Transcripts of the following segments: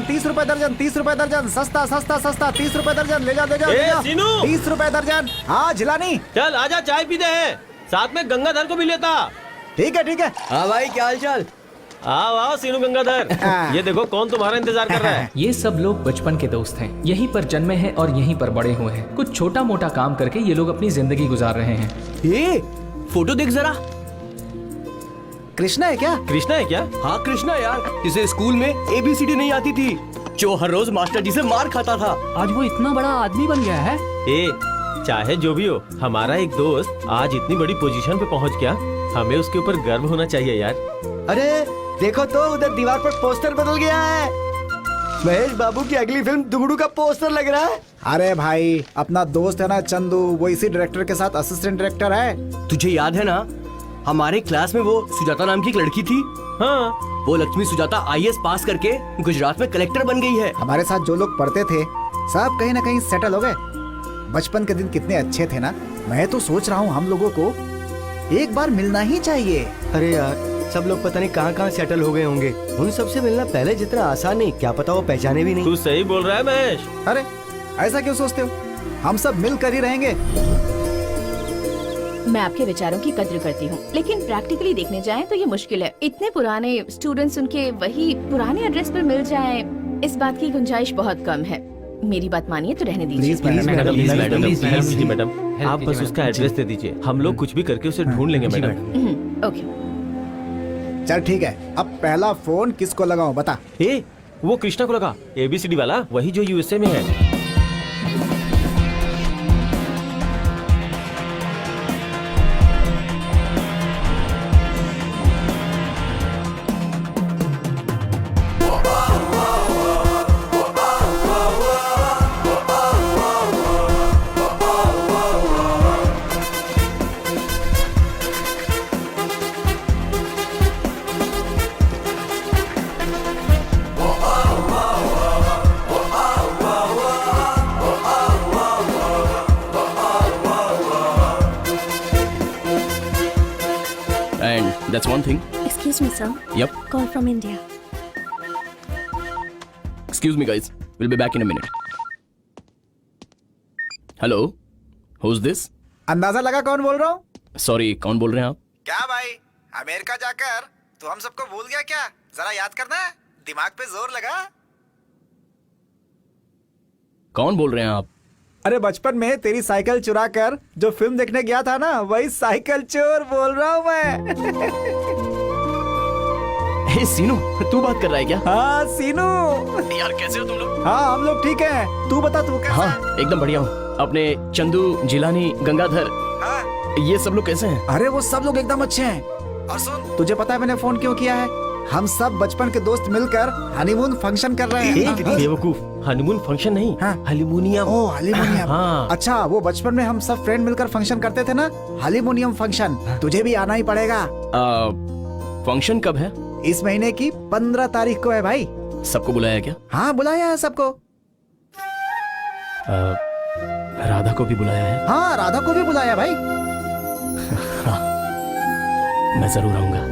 दर्जन, 30 रुपए दर्जन, 30 रुपए दर्जन, सस्ता सस्ता सस्ता, 30 रुपए दर्जन, ले जा ले जा ले जा। 30 रुपए दर्जन। हाँ झिलानी, चल आजा चाय पीते हैं, साथ में गंगाधर को भी लेता। ठीक है ठीक है। हाँ भाई क्या हाल चाल। आओ आओ सीनू गंगाधर, ये देखो कौन तुम्हारा इंतजार कर रहा है। ये सब लोग बचपन के दोस्त हैं, यहीं पर जन्मे हैं और यहीं पर बड़े हुए हैं। कुछ छोटा मोटा काम करके ये लोग अपनी जिंदगी गुजार रहे हैं। ये फोटो देख जरा। कृष्णा है क्या? कृष्णा है क्या? हाँ कृष्णा यार, जिसे स्कूल में ABCD नहीं आती थी, जो हर रोज मास्टर जी से मार खाता था। आज वो इतना बड़ा आदमी बन गया है। ए, चाहे जो भी हो, हमारा एक दोस्त आज इतनी बड़ी पोजीशन पे पहुंच गया, हमें उसके ऊपर गर्व होना चाहिए यार। अरे देखो तो उधर दीवार पर पोस्टर बदल गया है, महेश बाबू की अगली फिल्म दुगड़ू का पोस्टर लग रहा है। अरे भाई अपना दोस्त है ना चंदू, वो इसी डायरेक्टर के साथ असिस्टेंट डायरेक्टर है। तुझे याद है ना, हमारे क्लास में वो सुजाता नाम की एक लड़की थी। हाँ, वो लक्ष्मी सुजाता IAS पास करके गुजरात में कलेक्टर बन गई है। हमारे साथ जो लोग पढ़ते थे सब कहीं ना कहीं सेटल हो गए। बचपन के दिन कितने अच्छे थे ना। मैं तो सोच रहा हूँ हम लोगों को एक बार मिलना ही चाहिए। अरे यार सब लोग पता नहीं कहाँ कहाँ सेटल हो गए होंगे, उन सबसे मिलना पहले जितना आसान नहीं, क्या पता वो पहचाने भी नहीं। तू सही बोल रहा है महेश। अरे ऐसा क्यों सोचते हो, हम सब मिल कर ही रहेंगे। मैं आपके विचारों की कद्र करती हूँ, लेकिन प्रैक्टिकली देखने जाएं तो ये मुश्किल है। इतने पुराने स्टूडेंट्स उनके वही पुराने एड्रेस पर मिल जाएं, इस बात की गुंजाइश बहुत कम है। मेरी बात मानिए तो रहने दीजिए। Please madam, please madam, please please कीजिए मैडम। मैडम, हेल्प आप कीजिए बस उसका मैडम। एड्रेस दे दीजिए, हम लोग कुछ भी करके उसे ढूंढ लेंगे मैडम। ओके। चल ठीक है, अब पहला फोन किसको लगाऊं बता। ए, वो कृष्णा को लगा, ABCD वाला, वही जो USA में है। And that's one thing. Excuse me, sir. Yep. Call from India. Excuse me, guys. We'll be back in a minute. Hello. Who's this? अंदाजा लगा कौन बोल रहा हूँ? Sorry, कौन बोल रहे हैं आप? क्या भाई, अमेरिका जाकर तू हम सबको भूल गया क्या? जरा याद करना, दिमाग पे जोर लगा। कौन बोल रहे हैं आप? अरे बचपन में तेरी साइकिल चुरा कर जो फिल्म देखने गया था ना, वही साइकिल चोर बोल रहा हूँ मैं। हे सीनू, तू बात कर रहा है क्या? हाँ सीनू। यार कैसे हो तुम लोग? हाँ हम लोग ठीक हैं, तू बता तू कैसा है? हाँ एकदम बढ़िया हूँ। अपने चंदू, जिलानी, गंगाधर, हाँ? ये सब लोग कैसे हैं? अरे वो सब लोग एकदम अच्छे हैं। और सुन, तुझे पता है मैंने फोन क्यों किया है? हम सब बचपन के दोस्त मिलकर हनीमून फंक्शन कर रहे हैं। बेवकूफ, हनीमून फंक्शन नहीं, हाँ। हार्मोनियम। ओह हार्मोनियम। हाँ। अच्छा, वो बचपन में हम सब फ्रेंड मिलकर फंक्शन करते थे ना, हार्मोनियम फंक्शन। तुझे भी आना ही पड़ेगा। फंक्शन कब है? इस महीने की 15 तारीख को है भाई। सबको बुलाया क्या? हाँ बुलाया है सबको। राधा को भी बुलाया है? हाँ राधा को भी बुलाया भाई। मैं जरूर आऊंगा।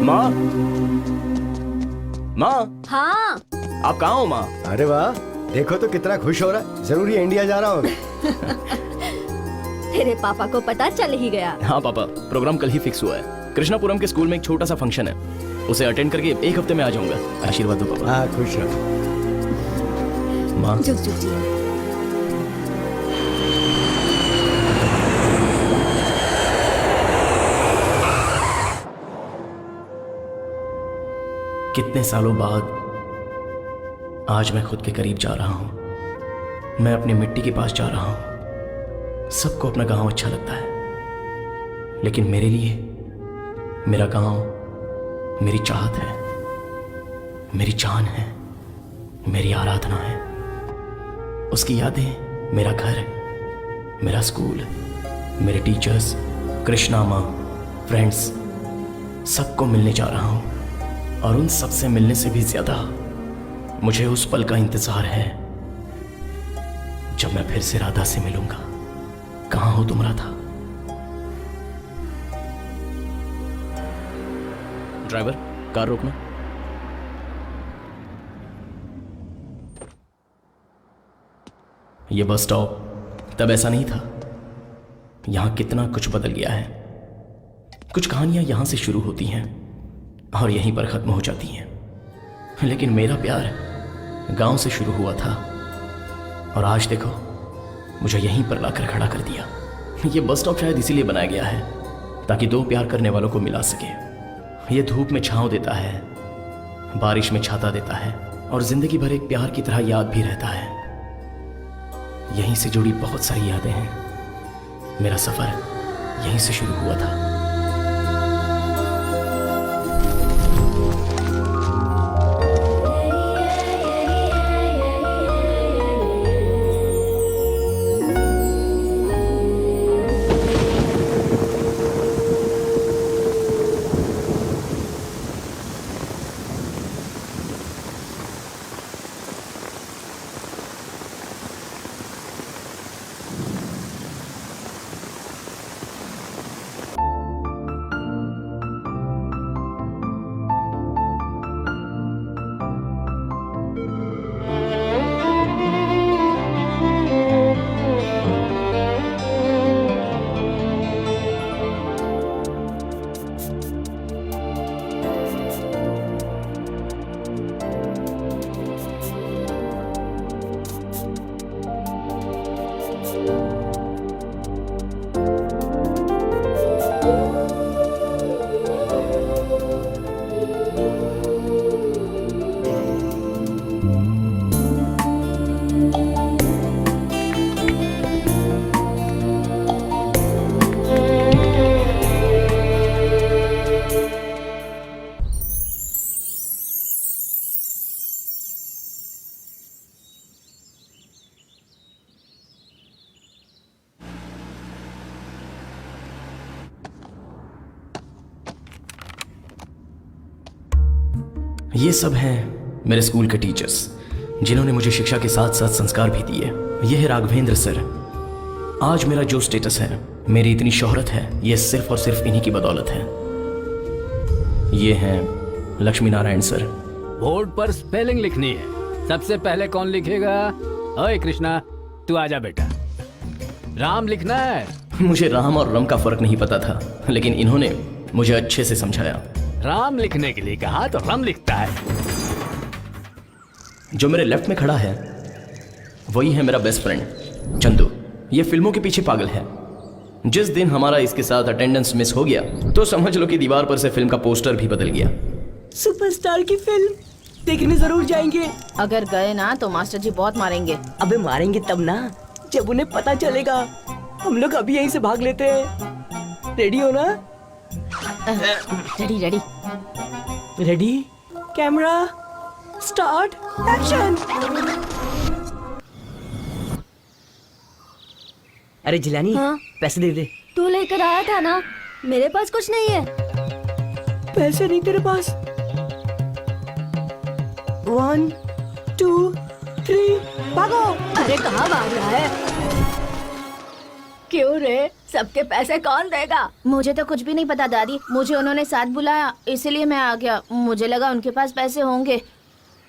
माँ, माँ, हाँ। आप कहाँ हो माँ? अरे वाह, देखो तो कितना खुश हो रहा है। जरूर ये इंडिया जा रहा होगा। तेरे पापा को पता चल ही गया। हाँ पापा, प्रोग्राम कल ही फिक्स हुआ है। कृष्णापुरम के स्कूल में एक छोटा सा फंक्शन है, उसे अटेंड करके एक हफ्ते में आ जाऊंगा। आशीर्वाद दो पापा। हाँ खुश रहो। माँ, जुग जुग जी। कितने सालों बाद आज मैं खुद के करीब जा रहा हूं। मैं अपनी मिट्टी के पास जा रहा हूं। सबको अपना गांव अच्छा लगता है, लेकिन मेरे लिए मेरा गांव मेरी चाहत है, मेरी जान है, मेरी आराधना है। उसकी यादें, मेरा घर, मेरा स्कूल, मेरे टीचर्स, कृष्णा माँ, फ्रेंड्स, सबको मिलने जा रहा हूं। और उन सबसे मिलने से भी ज्यादा मुझे उस पल का इंतजार है जब मैं फिर से राधा से मिलूंगा। कहां हो तुम राधा? ड्राइवर, कार रोकना। यह बस स्टॉप तब ऐसा नहीं था। यहां कितना कुछ बदल गया है। कुछ कहानियां यहां से शुरू होती हैं और यहीं पर खत्म हो जाती हैं, लेकिन मेरा प्यार गांव से शुरू हुआ था और आज देखो मुझे यहीं पर लाकर खड़ा कर दिया। यह बस स्टॉप शायद इसीलिए बनाया गया है ताकि दो प्यार करने वालों को मिला सके। यह धूप में छांव देता है, बारिश में छाता देता है और जिंदगी भर एक प्यार की तरह याद भी रहता है। यहीं से जुड़ी बहुत सारी यादें हैं। मेरा सफर यहीं से शुरू हुआ था। ये सब हैं मेरे स्कूल के टीचर्स जिन्होंने मुझे शिक्षा के साथ साथ संस्कार भी दिए। ये है राघवेंद्र सर। आज मेरा जो स्टेटस है, मेरी इतनी शोहरत है, ये सिर्फ और सिर्फ इन्हीं की बदौलत है। ये हैं लक्ष्मी नारायण सर। बोर्ड पर स्पेलिंग लिखनी है, सबसे पहले कौन लिखेगा? ओए कृष्णा, तू आजा बेटा। राम लिखना है। मुझे राम और रम का फर्क नहीं पता था, लेकिन इन्होंने मुझे अच्छे से समझाया। राम लिखने के लिए कहा तो रम लिखता है। जो मेरे लेफ्ट में खड़ा है वही है मेरा बेस्ट फ्रेंड चंदू। ये फिल्मों के पीछे पागल है। जिस दिन हमारा इसके साथ अटेंडेंस मिस हो गया तो समझ लो कि दीवार पर से फिल्म का पोस्टर भी बदल गया। सुपरस्टार की फिल्म देखने जरूर जाएंगे। अगर गए ना तो मास्टर जी बहुत मारेंगे। अबे मारेंगे तब ना जब उन्हें पता चलेगा। हम लोग अभी यहीं से भाग लेते हैं। रेडी हो ना? Ready ready ready, camera start, action. अरे जिलानी, हाँ? पैसे दे दे। तू लेकर आया था ना, मेरे पास कुछ नहीं है। पैसे नहीं तेरे पास? 1 2 3 भागो। अरे कहाँ भाग रहा है? क्यों रे, सबके पैसे कौन देगा? मुझे तो कुछ भी नहीं पता दादी। मुझे उन्होंने साथ बुलाया इसलिए मैं आ गया। मुझे लगा उनके पास पैसे होंगे।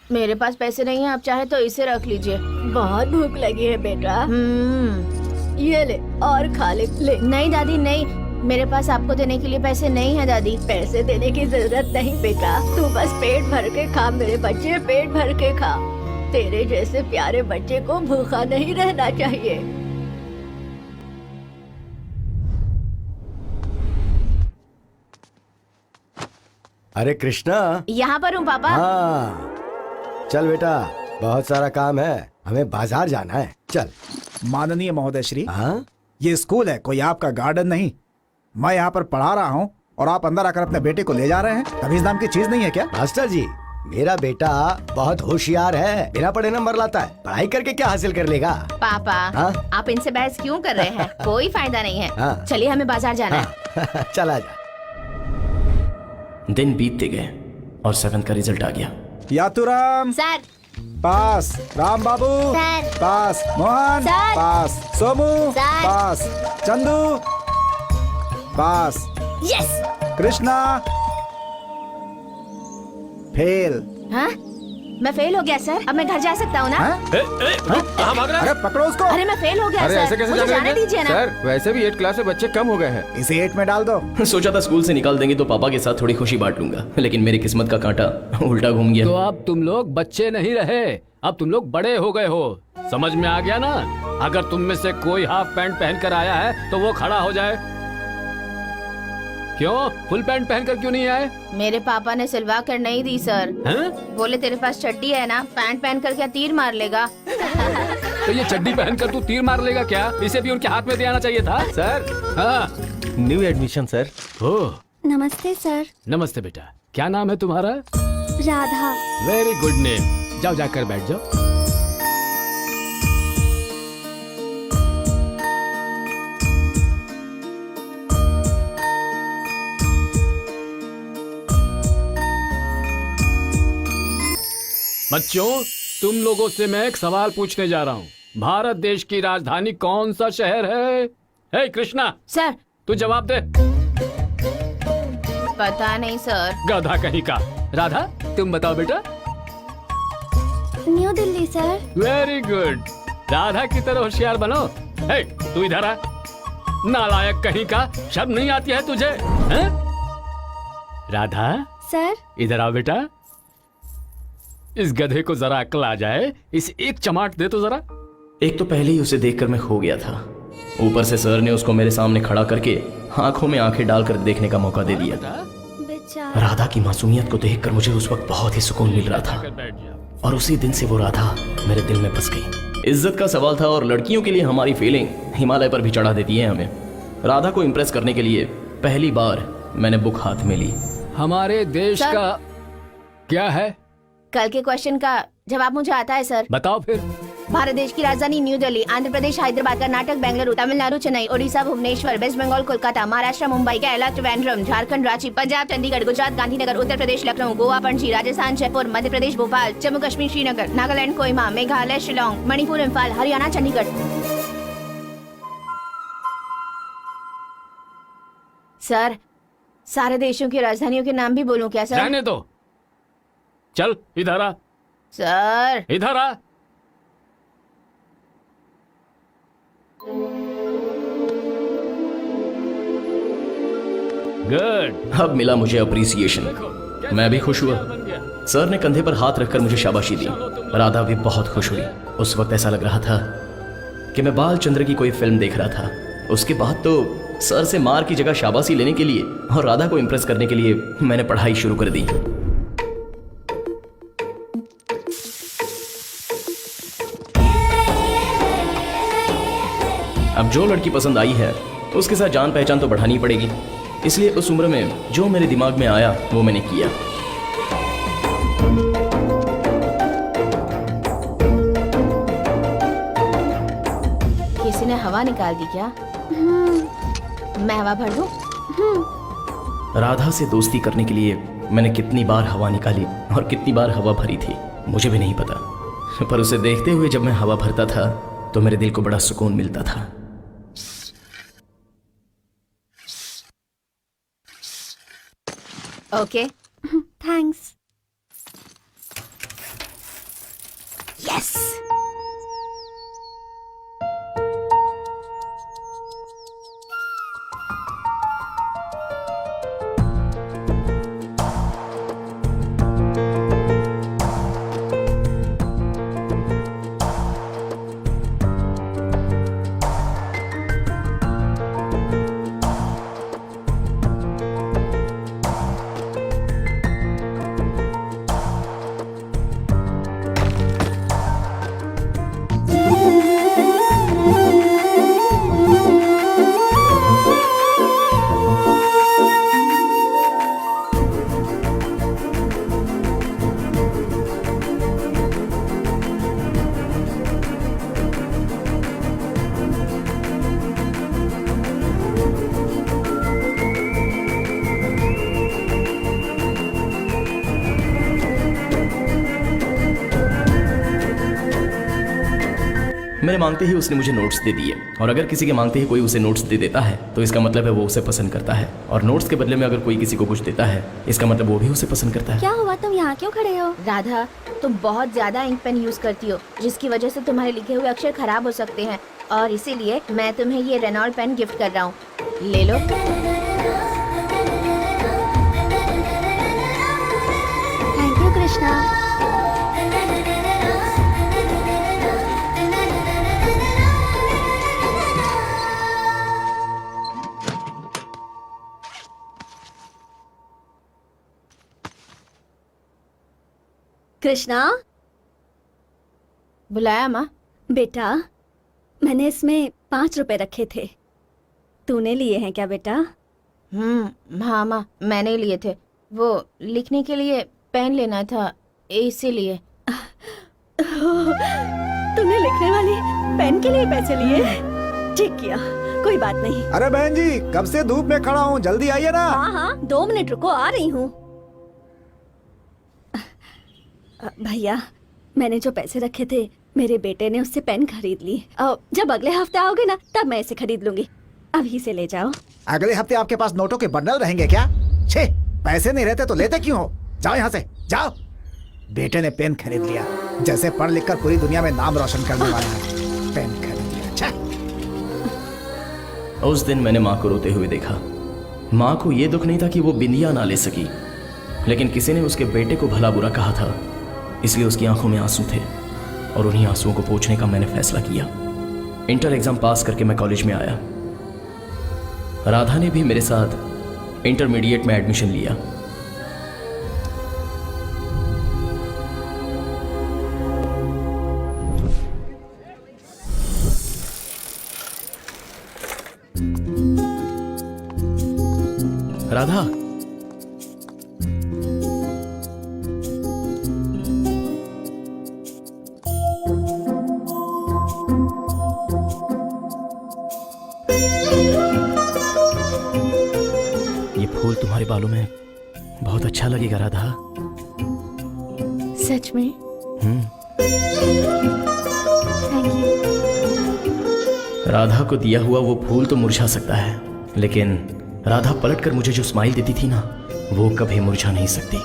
मेरे पास पैसे नहीं है, आप चाहे तो इसे रख लीजिए। बहुत भूख लगी है बेटा। ये ले और खा ले। नहीं दादी नहीं, मेरे पास आपको देने के लिए पैसे नहीं है दादी। पैसे देने की जरूरत नहीं बेटा, तू बस पेट भर के खा मेरे बच्चे, पेट भर के खा। तेरे जैसे प्यारे बच्चे को भूखा नहीं रहना चाहिए। अरे कृष्णा। यहाँ पर हूँ पापा। हाँ चल बेटा, बहुत सारा काम है, हमें बाजार जाना है, चल। माननीय महोदय श्री, हाँ ये स्कूल है, कोई आपका गार्डन नहीं। मैं यहाँ पर पढ़ा रहा हूँ और आप अंदर आकर अपने बेटे को ले जा रहे हैं। तमीज नाम की चीज नहीं है क्या? मास्टर जी, मेरा बेटा बहुत होशियार है, बिना पढ़े नंबर लाता है, पढ़ाई करके क्या हासिल कर लेगा? पापा हाँ? आप इनसे बहस क्यों कर रहे हैं? कोई फायदा नहीं है। हाँ। चलिए हमें बाजार जाना है। चला जा। दिन बीतते गए और 7th का रिजल्ट आ गया। यातुराम सर। पास, राम बाबू सर। पास, मोहन सर। पास, सोमू सर। पास, चंदू पास, यस। कृष्णा फेल। हाँ? मैं फेल हो गया सर, अब मैं घर जा सकता हूँ ना? हाँ? कहाँ भाग रहा है? अरे पकड़ो उसको। अरे मैं फेल हो गया सर, मुझे जाने दीजिए ना। सर वैसे भी 8 क्लास में बच्चे कम हो गए हैं। इसे 8 में डाल दो। सोचा था स्कूल से निकाल देंगे तो पापा के साथ थोड़ी खुशी बांट लूंगा, लेकिन मेरी किस्मत का कांटा उल्टा घूम गया। तो अब तुम लोग बच्चे नहीं रहे, अब तुम लोग बड़े हो गए हो। समझ में आ गया ना? अगर तुम में से कोई हाफ पैंट पहन कर आया है तो वो खड़ा हो जाए। क्यों फुल पैंट पहनकर क्यों नहीं आए? मेरे पापा ने सिलवा कर नहीं दी सर। हैं? बोले तेरे पास चड्डी है ना, पैंट पहन कर क्या तीर मार लेगा? तो ये चड्डी पहनकर तू तीर मार लेगा क्या? इसे भी उनके हाथ में दे आना चाहिए था। सर हाँ। New admission sir. ओह नमस्ते सर। नमस्ते बेटा, क्या नाम है तुम्हारा? राधा। Very good name. जाओ जाकर बैठ जाओ। बच्चों, तुम लोगों से मैं एक सवाल पूछने जा रहा हूँ। भारत देश की राजधानी कौन सा शहर है? हे कृष्णा, सर। तू जवाब दे। पता नहीं सर। गधा कहीं का। राधा तुम बताओ बेटा। New Delhi sir. Very good, Radha की तरह होशियार बनो। हे तू इधर आ। नालायक कहीं का, शर्म नहीं आती है तुझे? हैं? राधा सर। इधर आओ बेटा। इस गधे को जरा अक्ल आ जाए, इस एक चमाट दे तो जरा। एक तो पहले ही उसे देखकर मैं खो गया था, ऊपर से सर ने उसको मेरे सामने खड़ा करके आंखों में आंखें डालकर देखने का मौका दे दिया। बेचारा। राधा की मासूमियत को देखकर मुझे उस वक्त बहुत ही सुकून मिल रहा था, और उसी दिन से वो राधा मेरे दिल में बस गई। इज्जत का सवाल था और लड़कियों के लिए हमारी फीलिंग हिमालय पर भी चढ़ा देती है हमें। राधा को इम्प्रेस करने के लिए पहली बार मैंने बुक हाथ में ली। हमारे देश सर? का क्या है? कल के क्वेश्चन का जवाब मुझे आता है सर। बताओ फिर। भारत देश की राजधानी new Delhi, Andhra Pradesh Hyderabad, Karnataka Bengaluru, Tamil Nadu Chennai, Odisha Bhubaneswar, waste Bengal Kolkata, Maharashtra Mumbai, Kerala Trivandrum, Jharkhand Ranchi, Punjab Chandigarh, Gujarat Gandhinagar, Uttar Pradesh Lucknow, Goa Panaji, Rajasthan Jaipur, Madhya Pradesh Bhopal, Jammu Kashmir Srinagar, Nagaland Kohima, Meghalaya Shillong, Manipur Imphal, Haryana Chandigarh. Sir, सारे देशों की राजधानियों के नाम भी बोलूं क्या सर? रहने दो। चल इधर आ। सर। इधर आ। गुड। अब मिला मुझे अप्रिसिएशन। मैं भी खुश हुआ। सर ने कंधे पर हाथ रखकर मुझे शाबाशी दी। राधा भी बहुत खुश हुई। उस वक्त ऐसा लग रहा था कि मैं बालचंद्र की कोई फिल्म देख रहा था। उसके बाद तो सर से मार की जगह शाबाशी लेने के लिए और राधा को इम्प्रेस करने के लिए मैंने पढ़ाई शुरू कर दी। अब जो लड़की पसंद आई है उसके साथ जान पहचान तो बढ़ानी पड़ेगी, इसलिए उस उम्र में जो मेरे दिमाग में आया वो मैंने किया। किसी ने हवा निकाल दी क्या? मैं हवा भर दूं? राधा से दोस्ती करने के लिए मैंने कितनी बार हवा निकाली और कितनी बार हवा भरी थी मुझे भी नहीं पता, पर उसे देखते हुए जब मैं हवा भरता था तो मेरे दिल को बड़ा सुकून मिलता था। ओके। थैंक्स। यस। मेरे मांगते ही उसने मुझे नोट्स दे दिए, और अगर किसी के मांगते ही कोई उसे नोट्स दे देता है तो इसका मतलब है वो उसे पसंद करता है, और नोट्स के बदले में अगर कोई किसी को कुछ देता है इसका मतलब वो भी उसे पसंद करता है। क्या हुआ, तुम यहाँ क्यों खड़े हो? राधा, तुम बहुत ज्यादा इंक पेन यूज करती हो, जिसकी वजह से तुम्हारे लिखे हुए अक्षर खराब हो सकते हैं, और इसीलिए मैं तुम्हें ये रेनॉल्ड पेन गिफ्ट कर रहा हूँ। ले लो। Thank you Krishna. कृष्णा, बुलाया माँ? बेटा मैंने इसमें 5 रुपए रखे थे, तूने लिए हैं क्या बेटा? हाँ माँ, मैंने लिए थे, वो लिखने के लिए पेन लेना था इसीलिए। तूने लिखने वाली पेन के लिए पैसे लिए? ठीक किया, कोई बात नहीं। अरे बहन जी, कब से धूप में खड़ा हूँ, जल्दी आइए ना। हाँ हाँ, 2 मिनट रुको, आ रही हूँ। भैया, मैंने जो पैसे रखे थे मेरे बेटे ने उससे पेन खरीद ली। जब अगले हफ्ते आओगे ना तब मैं इसे खरीद लूंगी, अभी से ले जाओ। अगले हफ्ते आपके पास नोटों के बंडल रहेंगे क्या? छे, पैसे नहीं रहते तो लेते क्यों हो? जाओ यहाँ से, जाओ। बेटे ने पेन खरीद लिया, जैसे पढ़ लिख कर पूरी दुनिया में नाम रोशन करने वाला है। पेन खरीद लिया। छे। उस दिन मैंने माँ को रोते हुए देखा। माँ को ये दुख नहीं था कि वो बिंदिया ना ले सकी, लेकिन किसी ने उसके बेटे को भला बुरा कहा था, इसलिए उसकी आंखों में आंसू थे, और उन्हीं आंसुओं को पोंछने का मैंने फैसला किया। इंटर एग्जाम पास करके मैं कॉलेज में आया। राधा ने भी मेरे साथ इंटरमीडिएट में एडमिशन लिया। राधा, ये फूल तुम्हारे बालों में बहुत अच्छा लगेगा राधा। सच में? Thank you. राधा को दिया हुआ वो फूल तो मुरझा सकता है, लेकिन राधा पलटकर मुझे जो स्माइल देती थी ना, वो कभी मुरझा नहीं सकती।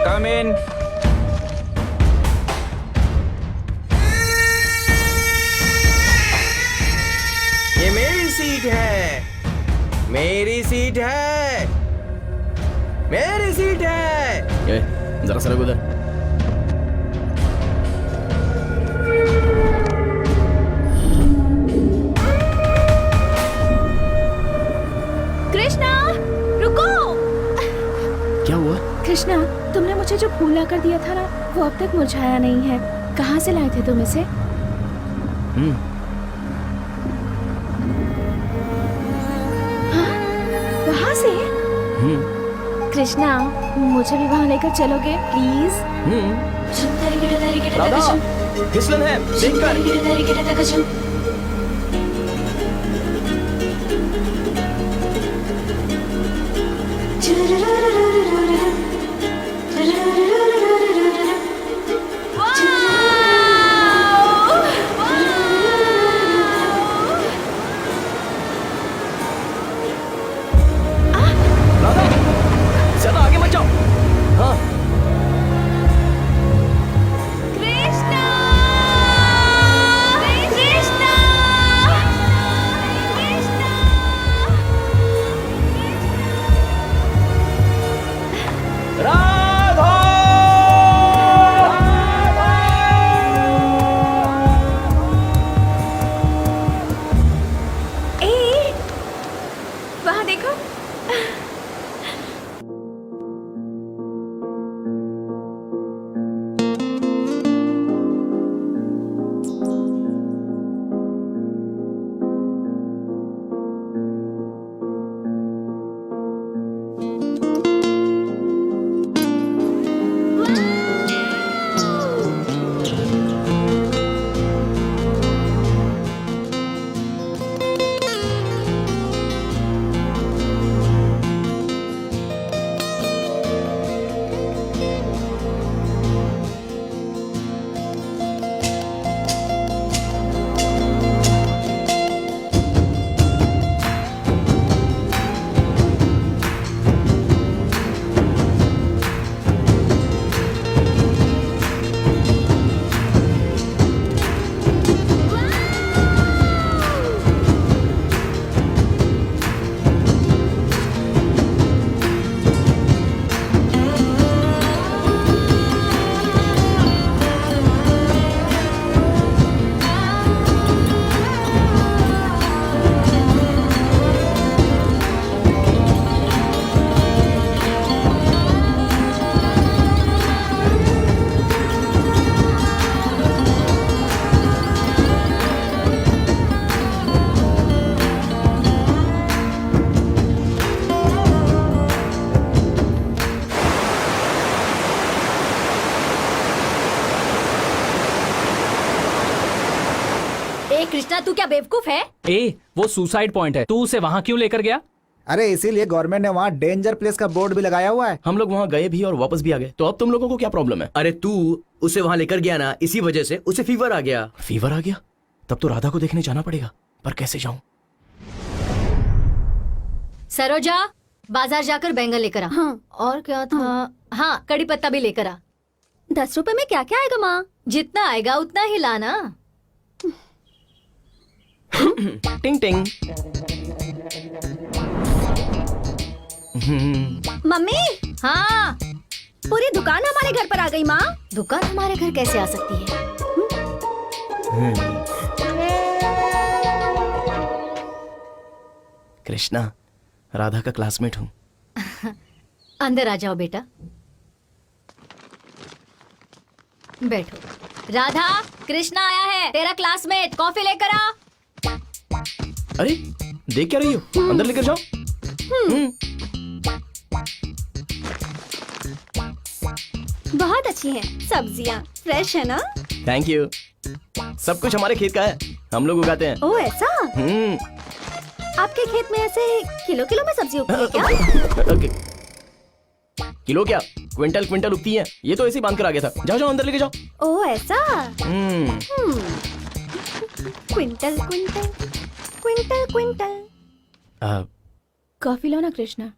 कम इन। ये मेरी सीट है, मेरी सीट है, मेरी सीट है। ये जरा सरक उधर। कृष्णा, रुको। क्या हुआ? कृष्णा, तुमने मुझे जो फूल लाकर दिया था ना, वो अब तक मुरझाया नहीं है। कहाँ से लाए थे तुम इसे? हाँ? वहाँ से? कृष्णा, मुझे भी वहाँ लेकर चलोगे प्लीज? राधा, फिसलन है, देख कर। राधा, ज्यादा आगे मत जाओ। हाँ। कृष्णा! कृष्णा! कृष्णा! ए कृष्णा, तू क्या बेवकूफ है? ए, वो सुसाइड पॉइंट है, तू उसे वहाँ क्यों लेकर गया? अरे इसीलिए गवर्नमेंट ने वहाँ डेंजर प्लेस का बोर्ड भी लगाया हुआ है। हम लोग वहाँ गए भी और वापस भी आ गए, तो अब तुम लोगों को क्या प्रॉब्लम है? अरे तू उसे वहाँ लेकर गया ना, इसी वजह से उसे फीवर आ गया। फीवर आ गया? तब तो राधा को देखने जाना पड़ेगा, पर कैसे जाऊं? सरोजा, बाजार जाकर बैंगन लेकर आ। हाँ। और क्या था? हाँ, कड़ी पत्ता भी लेकर आ। 10 रुपए में क्या क्या आएगा माँ? जितना आएगा उतना ही लाना। टिंग टिंग। मम्मी, हाँ, पूरी दुकान हमारे घर पर आ गई माँ। दुकान हमारे घर कैसे आ सकती है? कृष्णा, राधा का क्लासमेट हूँ। अंदर आ जाओ बेटा, बैठो। राधा, कृष्णा आया है, तेरा क्लासमेट, कॉफी लेकर आ। अरे देख क्या रही हो, अंदर लेकर जाओ। बहुत अच्छी हैं सब्जियाँ, फ्रेश है ना? Thank you. सब कुछ हमारे खेत का है, हम लोग उगाते हैं। ओ ऐसा? आपके खेत में ऐसे किलो किलो में सब्जी उगती है क्या? ओके। किलो क्या, क्विंटल क्विंटल उगती है। ये तो ऐसे ही बांध कर आ गया था। जाओ जाओ अंदर लेके जाओ। ओ ऐसा? Quintal quintal quintal quintal. Coffee लो ना कृष्णा।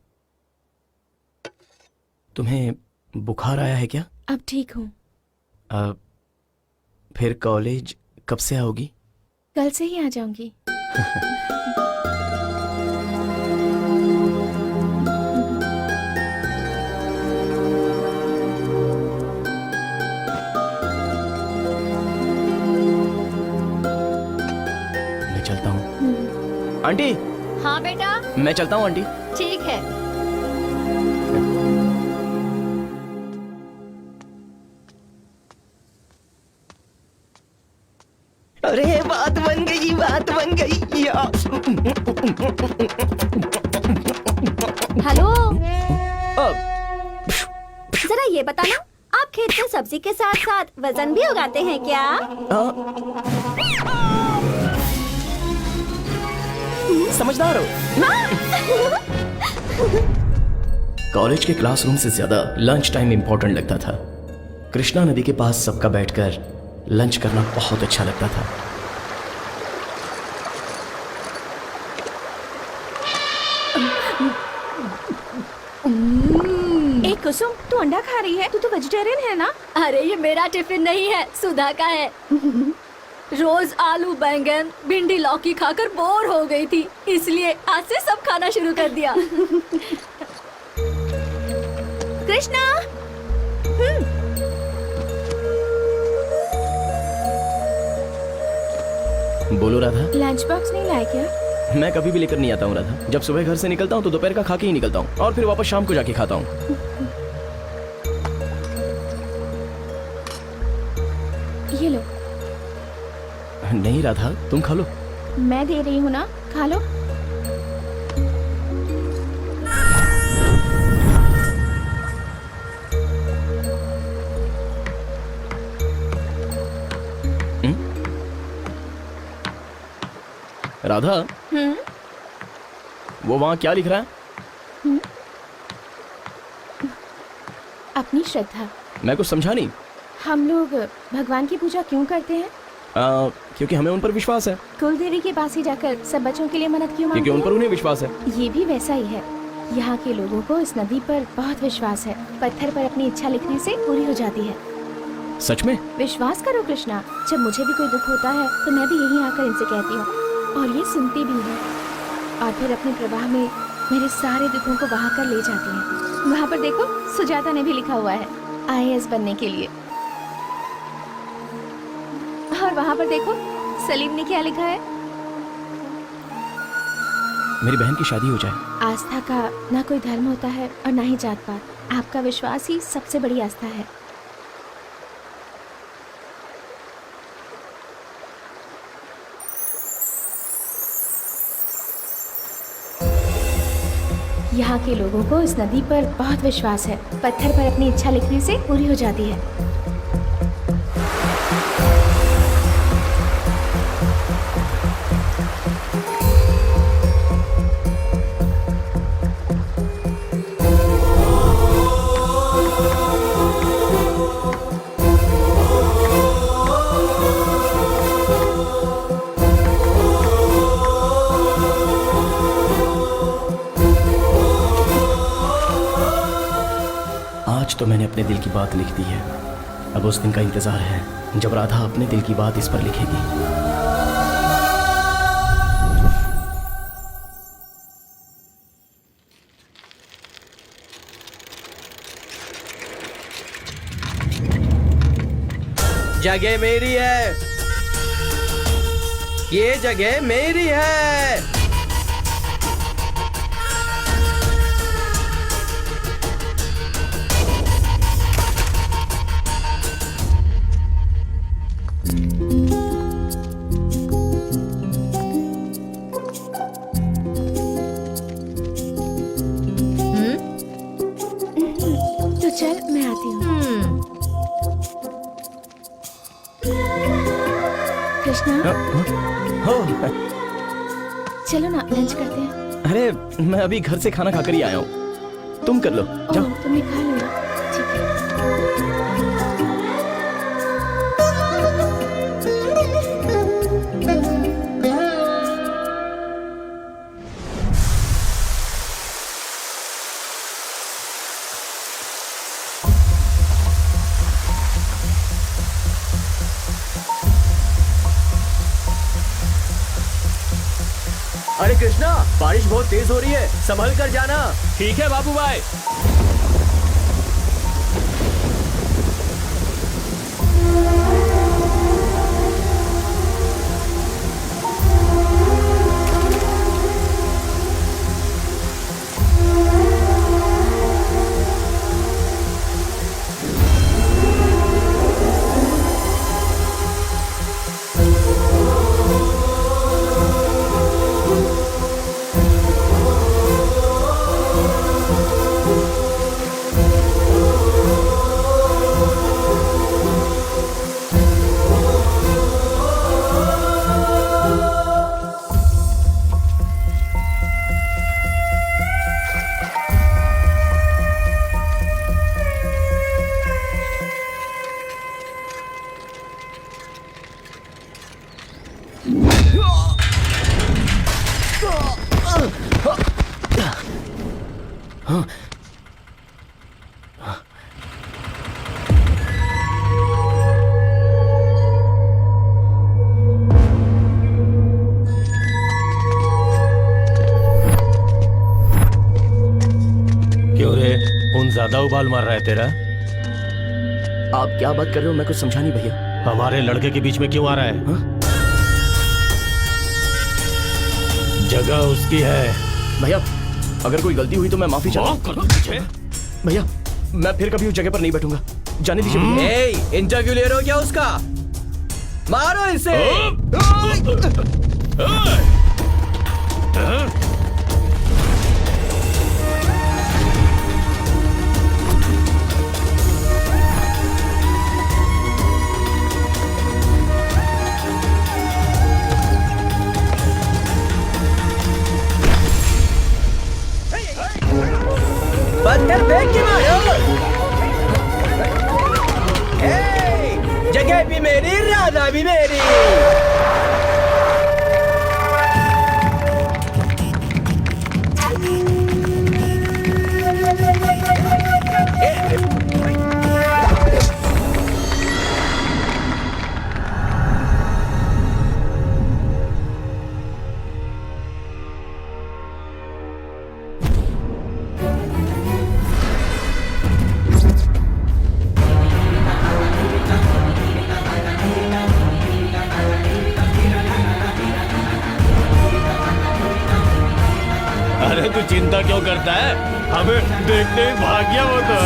तुम्हें बुखार आया है क्या? अब ठीक हूँ। फिर कॉलेज कब से आओगी? कल से ही आ जाऊंगी। मैं चलता हूँ। आंटी। हाँ बेटा। मैं चलता हूँ आंटी। ठीक है। अरे बात बन गई, बात बन गई। हेलो, जरा ये बताना, आप खेत में सब्जी के साथ साथ वजन भी उगाते हैं क्या? समझदार हो। कॉलेज के क्लासरूम से ज्यादा लंच टाइम इंपॉर्टेंट लगता था। कृष्णा नदी के पास सबका बैठकर लंच करना बहुत अच्छा लगता था। एक कुसुम, तू अंडा खा रही है? तू तो वेजिटेरियन है ना? अरे ये मेरा टिफिन नहीं है, सुधा का है। रोज आलू बैंगन भिंडी लौकी खाकर बोर हो गई थी, इसलिए आज से सब खाना शुरू कर दिया। कृष्णा, बोलो राधा। लंच बॉक्स नहीं लाए क्या? मैं कभी भी लेकर नहीं आता हूँ राधा। जब सुबह घर से निकलता हूँ तो दोपहर का खा के ही निकलता हूँ और फिर वापस शाम को जाके खाता हूँ। ये लो। नहीं राधा, तुम खा लो। मैं दे रही हूँ ना, खा लो। राधा, वो वहाँ क्या लिख रहा है? अपनी श्रद्धा। मैं कुछ समझा नहीं। हम लोग भगवान की पूजा क्यों करते हैं? क्योंकि हमें उन पर विश्वास है। कुल देवी के पास ही जाकर सब बच्चों के लिए मदद क्यों मांगते क्योंकि उन पर हैं? उन्हें विश्वास है। ये भी वैसा ही है। यहाँ के लोगों को इस नदी पर बहुत विश्वास है। पत्थर पर अपनी इच्छा लिखने से पूरी हो जाती है। सच में? विश्वास करो कृष्णा, जब मुझे भी कोई दुख होता है तो मैं भी यहीं आकर इनसे कहती हूँ और ये सुनती भी है, और फिर अपने प्रवाह में मेरे सारे दुखों को बहा कर ले जाती हैं। वहाँ पर देखो, सुजाता ने भी लिखा हुआ है IAS बनने के लिए। और वहाँ पर देखो, सलीम ने क्या लिखा है? मेरी बहन की शादी हो जाए। आस्था का ना कोई धर्म होता है और ना ही जात पात। आपका विश्वास ही सबसे बड़ी आस्था है। यहाँ के लोगों को इस नदी पर बहुत विश्वास है। पत्थर पर अपनी इच्छा लिखने से पूरी हो जाती है। आज तो मैंने अपने दिल की बात लिख दी है। अब उस दिन का इंतजार है जब राधा अपने दिल की बात इस पर लिखेगी। जगह मेरी है, ये जगह मेरी है। तो चल मैं आती हूँ। कृष्णा चलो ना लंच करते हैं। अरे मैं अभी घर से खाना खाकर ही आया हूँ, तुम कर लो जाओ। तुमने खा लिया? ठीक है। अरे कृष्णा, बारिश बहुत तेज हो रही है, संभल कर जाना। ठीक है बाबू भाई। ज्यादा उबाल मार रहा है तेरा। आप क्या बात कर रहे हो, मैं कुछ समझा नहीं भैया। हमारे लड़के के बीच में क्यों आ रहा है? जगह उसकी है। भैया अगर कोई गलती हुई तो मैं माफी चाहता हूं। भैया मैं फिर कभी उस जगह पर नहीं बैठूंगा, जाने दीजिए। इंटरव्यू ले रहे हो क्या उसका? मारो इसे। पत्थर फेंक के मारो। जगह भी मेरी, राधा भी मेरी। अरे तू चिंता क्यों करता है? हमें देखते ही भाग गया वो तो।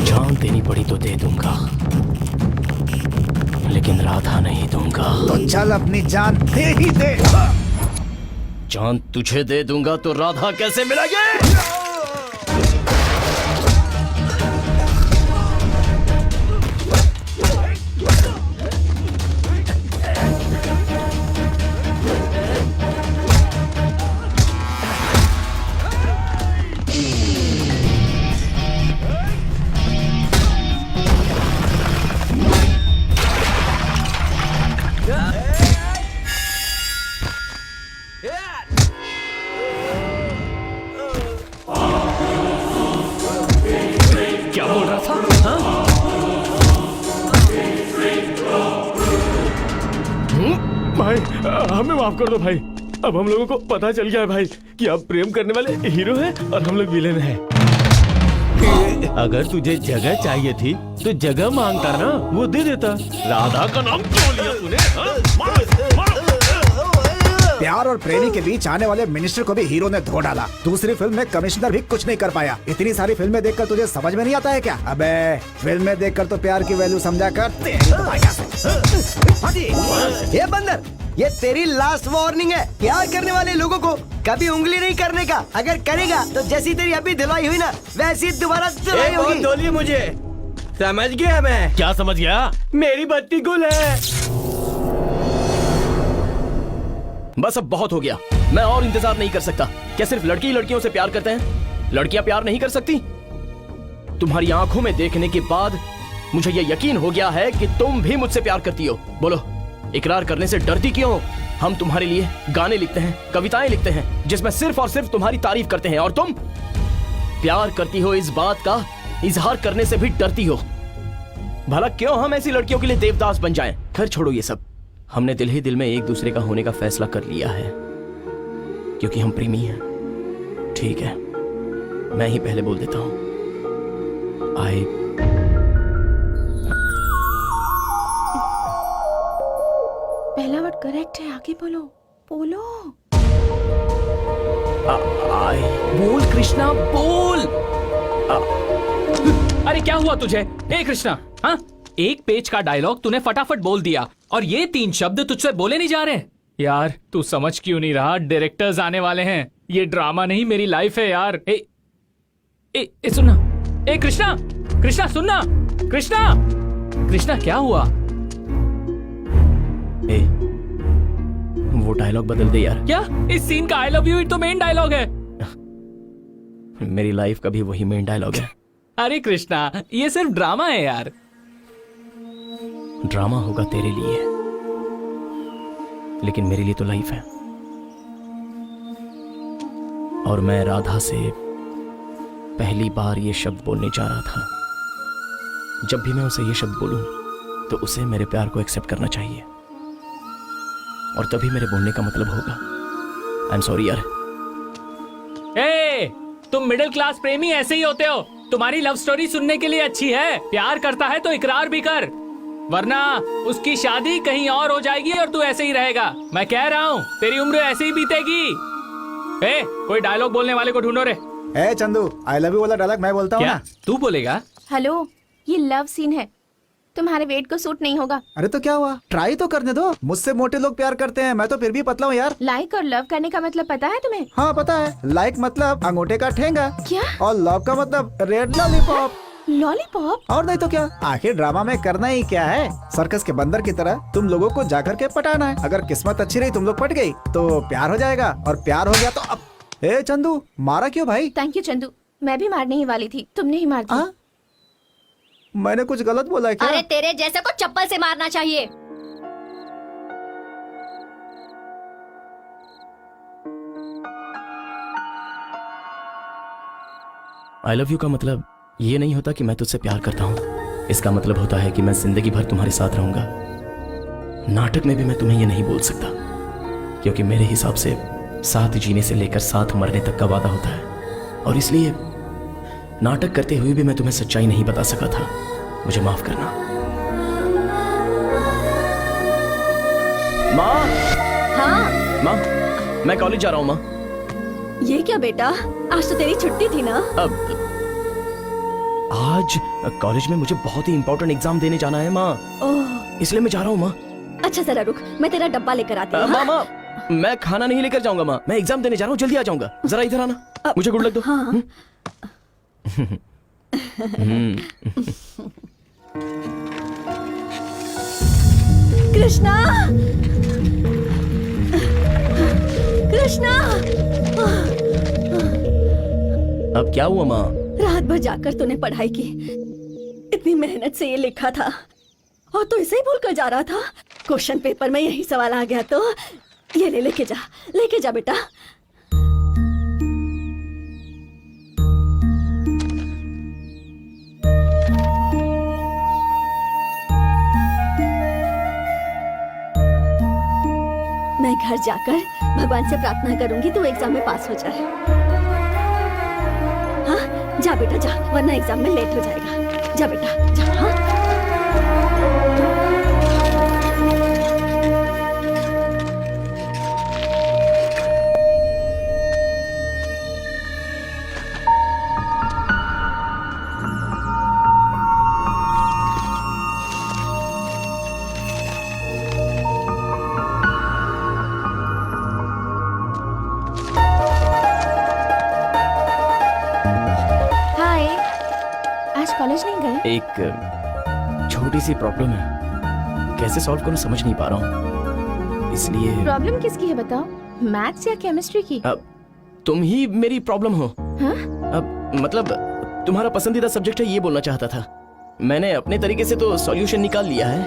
जान देनी पड़ी तो दे दूंगा, लेकिन राधा नहीं दूंगा। तो चल अपनी जान दे ही दे। जान तुझे दे दूंगा तो राधा कैसे मिलेगी? भाई, हमें माफ कर दो भाई। अब हम लोगों को पता चल गया है भाई कि आप प्रेम करने वाले हीरो हैं और हम लोग विलेन हैं। अगर तुझे जगह चाहिए थी तो जगह मांगता ना, वो दे देता। राधा का नाम क्यों लिया तूने? प्यार और प्रेमी के बीच आने वाले मिनिस्टर को भी हीरो ने धो डाला। दूसरी फिल्म में कमिश्नर भी कुछ नहीं कर पाया। इतनी सारी फिल्में देखकर तुझे समझ में नहीं आता है क्या? अबे फिल्में देखकर तो प्यार की वैल्यू समझा कर। ये बंदर, ये तेरी लास्ट वार्निंग है। प्यार करने वाले लोगों को कभी उंगली नहीं करने का। अगर करेगा तो जैसी तेरी अभी धुलाई हुई ना, वैसी दोबारा धुलाई होगी। धोलिए मुझे, समझ गया मैं। क्या समझ गया? मेरी बत्ती गुल है। बस अब बहुत हो गया, मैं और इंतजार नहीं कर सकता। क्या सिर्फ लड़के ही लड़कियों से प्यार करते हैं? लड़कियां प्यार नहीं कर सकती? तुम्हारी आंखों में देखने के बाद मुझे यह यकीन हो गया है कि तुम भी मुझसे प्यार करती हो। बोलो, इकरार करने से डरती क्यों हो? हम तुम्हारे लिए गाने लिखते हैं, कविताएं लिखते हैं, जिसमें सिर्फ और सिर्फ तुम्हारी तारीफ करते हैं, और तुम प्यार करती हो इस बात का इजहार करने से भी डरती हो। भला क्यों हम ऐसी लड़कियों के लिए देवदास बन जाएं? खैर छोड़ो ये सब। हमने दिल ही दिल में एक दूसरे का होने का फैसला कर लिया है, क्योंकि हम प्रेमी हैं। ठीक है, मैं ही पहले बोल देता हूं। पहला वर्ड करेक्ट है, आगे बोलो बोलो। बोल कृष्णा बोल। अरे क्या हुआ तुझे? ए कृष्णा, हाँ, एक पेज का डायलॉग तूने फटाफट बोल दिया और ये 3 शब्द तुझसे बोले नहीं जा रहे। यार तू समझ क्यों नहीं रहा? डायरेक्टर्स आने वाले हैं। ये ड्रामा नहीं, मेरी लाइफ है यार। ए सुनना, ए कृष्णा, कृष्णा सुनना, कृष्णा, कृष्णा क्या हुआ? ए, वो डायलॉग बदल दे यार। क्या? इस सीन का आई लव यू तो मेन डायलॉग है। मेरी लाइफ का भी वही मेन डायलॉग है। अरे कृष्णा, ये सिर्फ ड्रामा है यार। ड्रामा होगा तेरे लिए, लेकिन मेरे लिए तो लाइफ है। और मैं राधा से पहली बार ये शब्द बोलने जा रहा था। जब भी मैं उसे ये शब्द बोलूं तो उसे मेरे प्यार को एक्सेप्ट करना चाहिए, और तभी मेरे बोलने का मतलब होगा। आई एम सॉरी यार। तुम मिडिल क्लास प्रेमी ऐसे ही होते हो। तुम्हारी लव स्टोरी सुनने के लिए अच्छी है। प्यार करता है तो इकरार भी कर, वरना उसकी शादी कहीं और हो जाएगी और तू ऐसे ही रहेगा। मैं कह रहा हूँ, तेरी उम्र ऐसे ही बीतेगी। कोई डायलॉग बोलने वाले को ढूंढो रे। चंदू, आई लव यू वाला डायलॉग मैं बोलता हूँ ना। तू बोलेगा? हेलो, ये लव सीन है, तुम्हारे वेट को सूट नहीं होगा। अरे तो क्या हुआ, ट्राई तो करने दो। मुझसे मोटे लोग प्यार करते हैं, मैं तो फिर भी पतला हूँ यार। लाइक और लव करने का मतलब पता है तुम्हें? हाँ पता है। लाइक मतलब अंगूठे का ठेंगा। क्या? और लव का मतलब रेड लॉलीपॉप। लॉलीपॉप? और नहीं तो क्या। आखिर ड्रामा में करना ही क्या है? सर्कस के बंदर की तरह तुम लोगों को जाकर के पटाना है। अगर किस्मत अच्छी रही, तुम लोग पट गई तो प्यार हो जाएगा, और प्यार हो गया तो अब। चंदू, मारा क्यों भाई? थैंक यू चंदू, मैं भी मारने ही वाली थी, तुमने ही मार दिया। मैंने कुछ गलत बोला क्या? अरे तेरे जैसे को चप्पल से मारना चाहिए। आई लव यू का मतलब ये नहीं होता कि मैं तुझसे प्यार करता हूँ। इसका मतलब होता है कि मैं जिंदगी भर तुम्हारे साथ रहूंगा। नाटक में भी मैं तुम्हें ये नहीं बोल सकता, क्योंकि मेरे हिसाब से साथ जीने से लेकर साथ मरने तक का वादा होता है, और इसलिए नाटक करते हुए भी मैं तुम्हें सच्चाई नहीं बता सका था। मुझे माफ करना। माँ। हाँ माँ, मैं कॉलेज जा रहा हूँ माँ। ये क्या बेटा, आज तो तेरी छुट्टी थी ना? अब आज कॉलेज में मुझे बहुत ही इंपॉर्टेंट एग्जाम देने जाना है माँ, इसलिए मैं जा रहा हूँ माँ। अच्छा जरा रुक, मैं तेरा डब्बा लेकर आती हूँ। माँ, मैं खाना नहीं लेकर जाऊंगा माँ, मैं एग्जाम देने जा रहा हूँ, जल्दी आ जाऊंगा। जरा इधर आना, मुझे गुड लक दो। हाँ। कृष्णा, कृष्णा। अब क्या हुआ माँ? रात भर जाकर तूने पढ़ाई की, इतनी मेहनत से ये लिखा था और तू इसे ही भूल कर जा रहा था। क्वेश्चन पेपर में यही सवाल आ गया तो ये लेके जा बेटा। घर जाकर भगवान से प्रार्थना करूंगी तू एग्जाम में पास हो जाए। हाँ जा बेटा जा, वरना एग्जाम में लेट हो जाएगा। जा बेटा जा। हाँ कॉलेज नहीं गए? एक छोटी सी प्रॉब्लम है, कैसे सॉल्व करूं समझ नहीं पा रहा हूं, इसलिए। प्रॉब्लम किसकी है बताओ? मैथ्स या केमिस्ट्री की? तुम ही मेरी प्रॉब्लम हो। हाँ? मतलब तुम्हारा पसंदीदा सब्जेक्ट है ये बोलना चाहता था। मैंने अपने तरीके से तो सॉल्यूशन निकाल लिया है,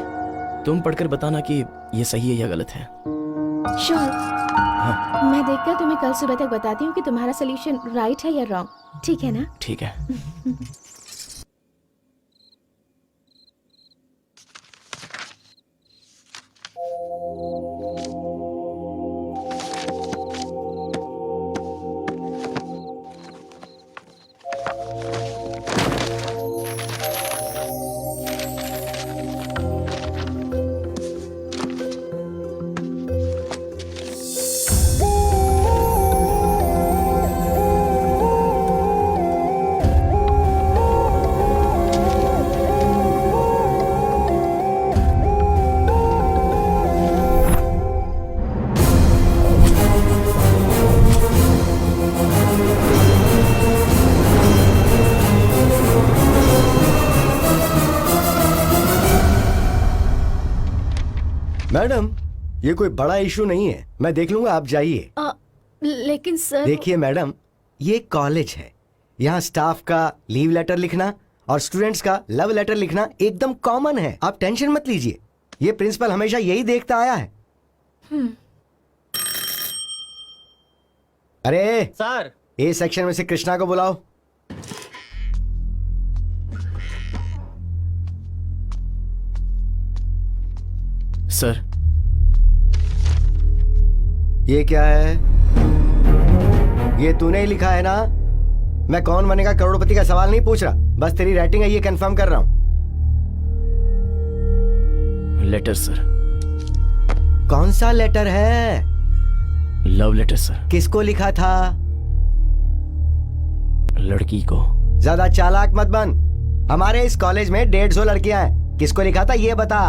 तुम पढ़कर बताना कि ये सही है या गलत है। श्योर। हाँ। मैं देखकर तुम्हें कल सुबह तक बताती हूँ कि तुम्हारा सॉल्यूशन राइट है या रॉन्ग। ठीक है ना? ठीक है। मैडम ये कोई बड़ा इशू नहीं है, मैं देख लूंगा, आप जाइए। लेकिन सर। देखिए मैडम, ये कॉलेज है, यहाँ स्टाफ का लीव लेटर लिखना और स्टूडेंट्स का लव लेटर लिखना एकदम कॉमन है, आप टेंशन मत लीजिए। ये प्रिंसिपल हमेशा यही देखता आया है। अरे सर, ए सेक्शन में से कृष्णा को बुलाओ। सर, ये क्या है? ये तूने ही लिखा है ना? मैं कौन बनेगा करोड़पति का सवाल नहीं पूछ रहा, बस तेरी राइटिंग है ये कंफर्म कर रहा हूं। Letter sir. कौन सा लेटर है? Love letter sir. किसको लिखा था? लड़की को। ज्यादा चालाक मत बन, हमारे इस कॉलेज में 150 लड़कियां हैं, किसको लिखा था ये बता।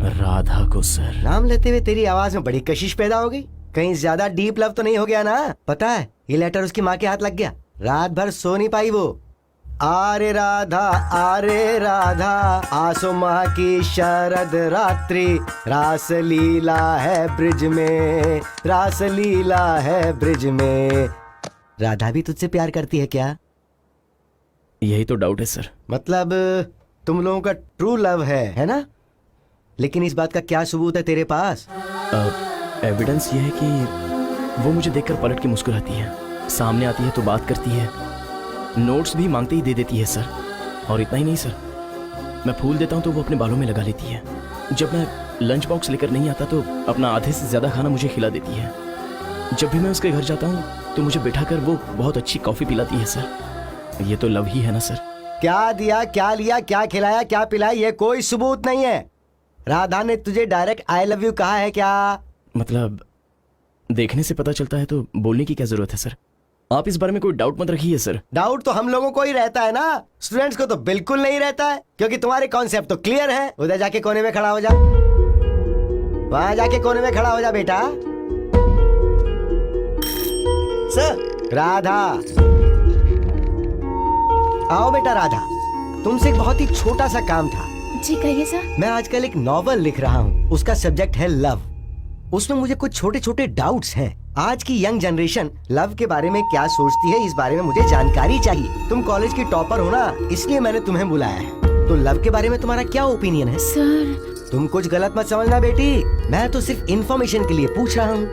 राधा को सर। नाम लेते हुए तेरी आवाज में बड़ी कशिश पैदा हो गई, कहीं ज्यादा डीप लव तो नहीं हो गया ना? पता है ये लेटर उसकी माँ के हाथ लग गया, रात भर सो नहीं पाई वो। आरे राधा आसो माह की शरद रात्रि, रास लीला है ब्रिज में, रास लीला है ब्रिज में। राधा भी तुझसे प्यार करती है क्या? यही तो डाउट है सर। मतलब तुम लोगों का ट्रू लव है ना? लेकिन इस बात का क्या सबूत है तेरे पास? एविडेंस ये है कि वो मुझे देखकर पलट के मुस्कुराती है, सामने आती है तो बात करती है, नोट्स भी मांगते ही दे देती है सर। और इतना ही नहीं सर, मैं फूल देता हूँ तो वो अपने बालों में लगा लेती है। जब मैं लंच बॉक्स लेकर नहीं आता तो अपना आधे से ज्यादा खाना मुझे खिला देती है। जब भी मैं उसके घर जाता हूँ तो मुझे बैठाकर वो बहुत अच्छी कॉफी पिलाती है सर। ये तो लव ही है ना सर? क्या दिया, क्या लिया, क्या खिलाया, क्या पिलाया, ये कोई सबूत नहीं है। राधा ने तुझे डायरेक्ट आई लव यू कहा है क्या? मतलब देखने से पता चलता है तो बोलने की क्या जरूरत है सर? आप इस बारे में कोई डाउट मत रखिए सर। डाउट तो हम लोगों को ही रहता है ना, स्टूडेंट्स को तो बिल्कुल नहीं रहता है, क्योंकि तुम्हारे कॉन्सेप्ट तो क्लियर है। उधर जाके कोने में खड़ा हो जा, वहां जाके कोने में खड़ा हो जा बेटा। सर। राधा आओ बेटा। राधा, तुमसे एक बहुत ही छोटा सा काम था। जी कहिए सर। मैं आजकल एक नॉवल लिख रहा हूँ, उसका सब्जेक्ट है लव। उसमें मुझे कुछ छोटे छोटे डाउट्स हैं। आज की यंग जनरेशन लव के बारे में क्या सोचती है, इस बारे में मुझे जानकारी चाहिए। तुम कॉलेज की टॉपर हो ना, इसलिए मैंने तुम्हें बुलाया है। तो लव के बारे में तुम्हारा क्या ओपिनियन है? सर तुम कुछ गलत मत समझना बेटी, मैं तो सिर्फ इंफॉर्मेशन के लिए पूछ रहा हूँ।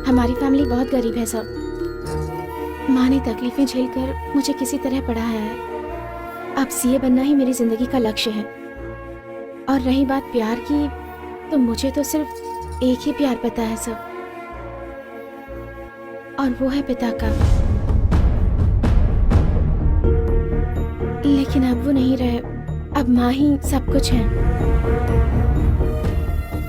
हमारी फैमिली बहुत गरीब है सर। माँ ने तकलीफें झेलकर मुझे किसी तरह पढ़ाया है। अब सीए बनना ही मेरी जिंदगी का लक्ष्य है। और रही बात प्यार की, तो मुझे तो सिर्फ एक ही प्यार पता है सब, और वो है पिता का। लेकिन अब वो नहीं रहे, अब माँ ही सब कुछ है।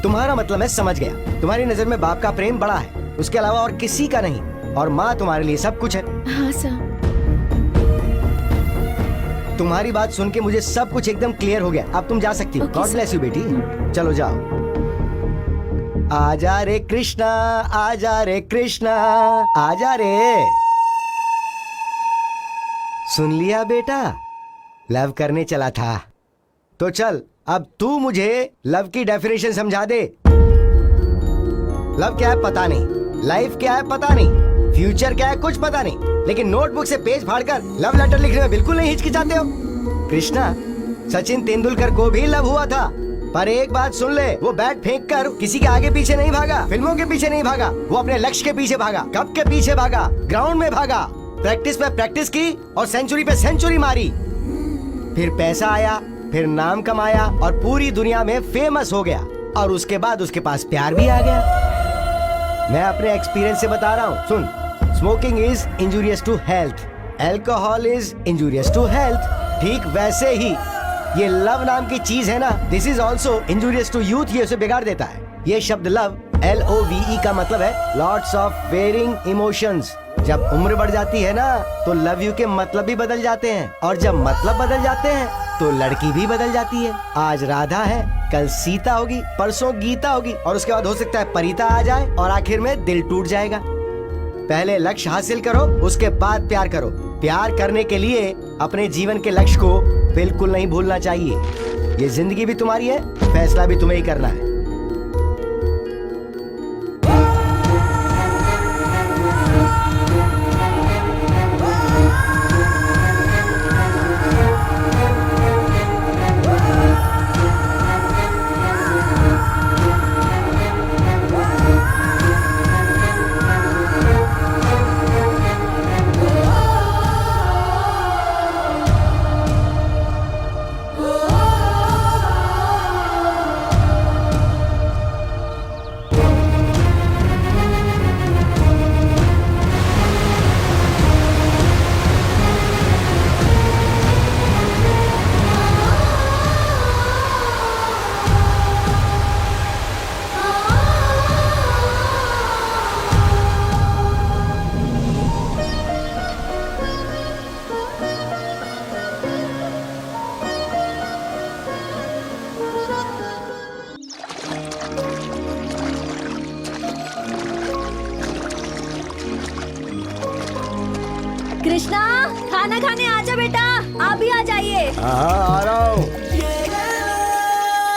तुम्हारा मतलब मैं समझ गया। तुम्हारी नजर में बाप का प्रेम बड़ा है, उसके अलावा और किसी का नहीं, और माँ तुम्हारे लिए सब कुछ है। हाँ सर। तुम्हारी बात सुन के मुझे सब कुछ एकदम क्लियर हो गया। अब तुम जा सकती हो। Okay, God sir. Bless you बेटी। चलो जाओ। आजा रे कृष्णा, आजा रे कृष्णा, आजा रे। सुन लिया बेटा, लव करने चला था। तो चल अब तू मुझे लव की डेफिनेशन समझा दे। लव क्या है पता नहीं, लाइफ क्या है पता नहीं, फ्यूचर क्या है कुछ पता नहीं, लेकिन नोटबुक से पेज फाड़कर लव लेटर लिखने में बिल्कुल नहीं हिचकिचाते हो। कृष्णा, सचिन तेंदुलकर को भी लव हुआ था, पर एक बात सुन ले, वो बैट फेंक कर किसी के आगे पीछे नहीं भागा, फिल्मों के पीछे नहीं भागा, वो अपने लक्ष्य के पीछे भागा। कप के पीछे भागा, ग्राउंड में भागा, प्रैक्टिस पे प्रैक्टिस की और सेंचुरी पे सेंचुरी मारी। फिर पैसा आया, फिर नाम कमाया और पूरी दुनिया में फेमस हो गया, और उसके बाद उसके पास प्यार भी आ गया। मैं अपने एक्सपीरियंस से बता रहा हूँ, सुन। Smoking is injurious to health, alcohol is injurious to health. ठीक वैसे ही ये लव नाम की चीज है ना, this is also injurious to youth, ये उसे बिगाड़ देता है। ये शब्द लव, LOVE का मतलब है लॉट्स ऑफ वेरिंग इमोशंस। जब उम्र बढ़ जाती है ना, तो लव यू के मतलब भी बदल जाते हैं, और जब मतलब बदल जाते हैं तो लड़की भी बदल जाती है। आज राधा है, कल सीता होगी, परसों गीता होगी, और उसके बाद हो सकता है परिता आ जाए, और आखिर में दिल टूट जाएगा। पहले लक्ष्य हासिल करो, उसके बाद प्यार करो। प्यार करने के लिए अपने जीवन के लक्ष्य को बिल्कुल नहीं भूलना चाहिए। ये जिंदगी भी तुम्हारी है, फैसला भी तुम्हें ही करना है। कृष्णा, खाना खाने आजा बेटा, आप भी आ जाइए। हाँ, आ रहा हूँ।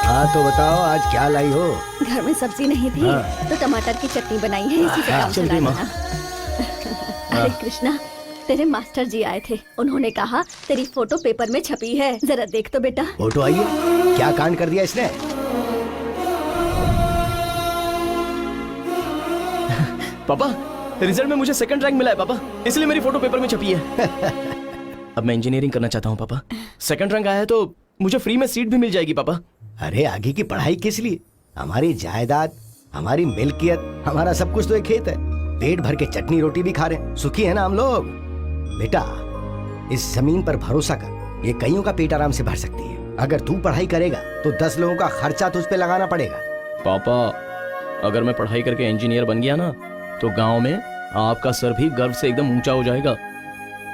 हाँ तो बताओ, आज क्या लाई हो? घर में सब्जी नहीं थी, तो टमाटर की चटनी बनाई है, इसी से काम चला लेना। अरे कृष्णा, तेरे मास्टर जी आए थे, उन्होंने कहा तेरी फोटो पेपर में छपी है, जरा देख तो बेटा। फोटो आई है? क्या कांड कर दिया इसने? पापा, रिजल्ट में मुझे सेकंड रैंक मिला है पापा, इसलिए मेरी फोटो पेपर में छपी है। अब मैं इंजीनियरिंग करना चाहता हूँ पापा। सेकंड रैंक आया है तो मुझे फ्री में सीट भी मिल जाएगी पापा। अरे आगे की पढ़ाई किस लिए? हमारी जायदाद, हमारी मिल्कियत, हमारा सब कुछ तो एक खेत है। पेट भर के चटनी रोटी भी खा रहे हैं, सुखी है ना हम लोग। बेटा, इस जमीन पर भरोसा कर, ये कईयों का पेट आराम से भर सकती है। अगर तू पढ़ाई करेगा तो 10 लोगों का खर्चा तुझ पे लगाना पड़ेगा। पापा, अगर मैं पढ़ाई करके इंजीनियर बन गया ना, तो गांव में आपका सर भी गर्व से एकदम ऊंचा हो जाएगा।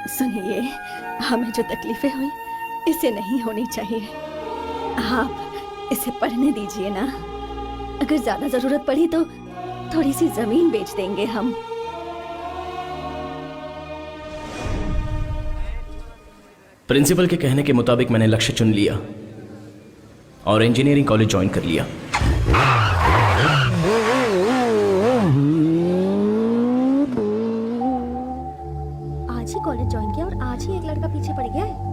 सुनिए, हमें जो तकलीफें हुई, इसे नहीं होनी चाहिए। आप इसे पढ़ने दीजिए ना। अगर ज्यादा जरूरत पड़ी तो थोड़ी सी जमीन बेच देंगे हम। प्रिंसिपल के कहने के मुताबिक मैंने लक्ष्य चुन लिया और इंजीनियरिंग कॉलेज ज्वाइन कर लिया। आज ही कॉलेज ज्वाइन किया और आज ही एक लड़का पीछे पड़ गया है।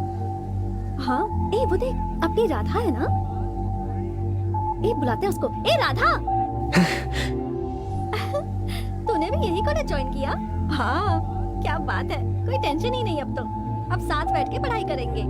हाँ, ए वो देख, अपनी राधा है ना? ए बुलाते हैं उसको। ए राधा, तूने भी यही कॉलेज ज्वाइन किया? हाँ, क्या बात है, कोई टेंशन ही नहीं। अब साथ बैठ के पढ़ाई करेंगे।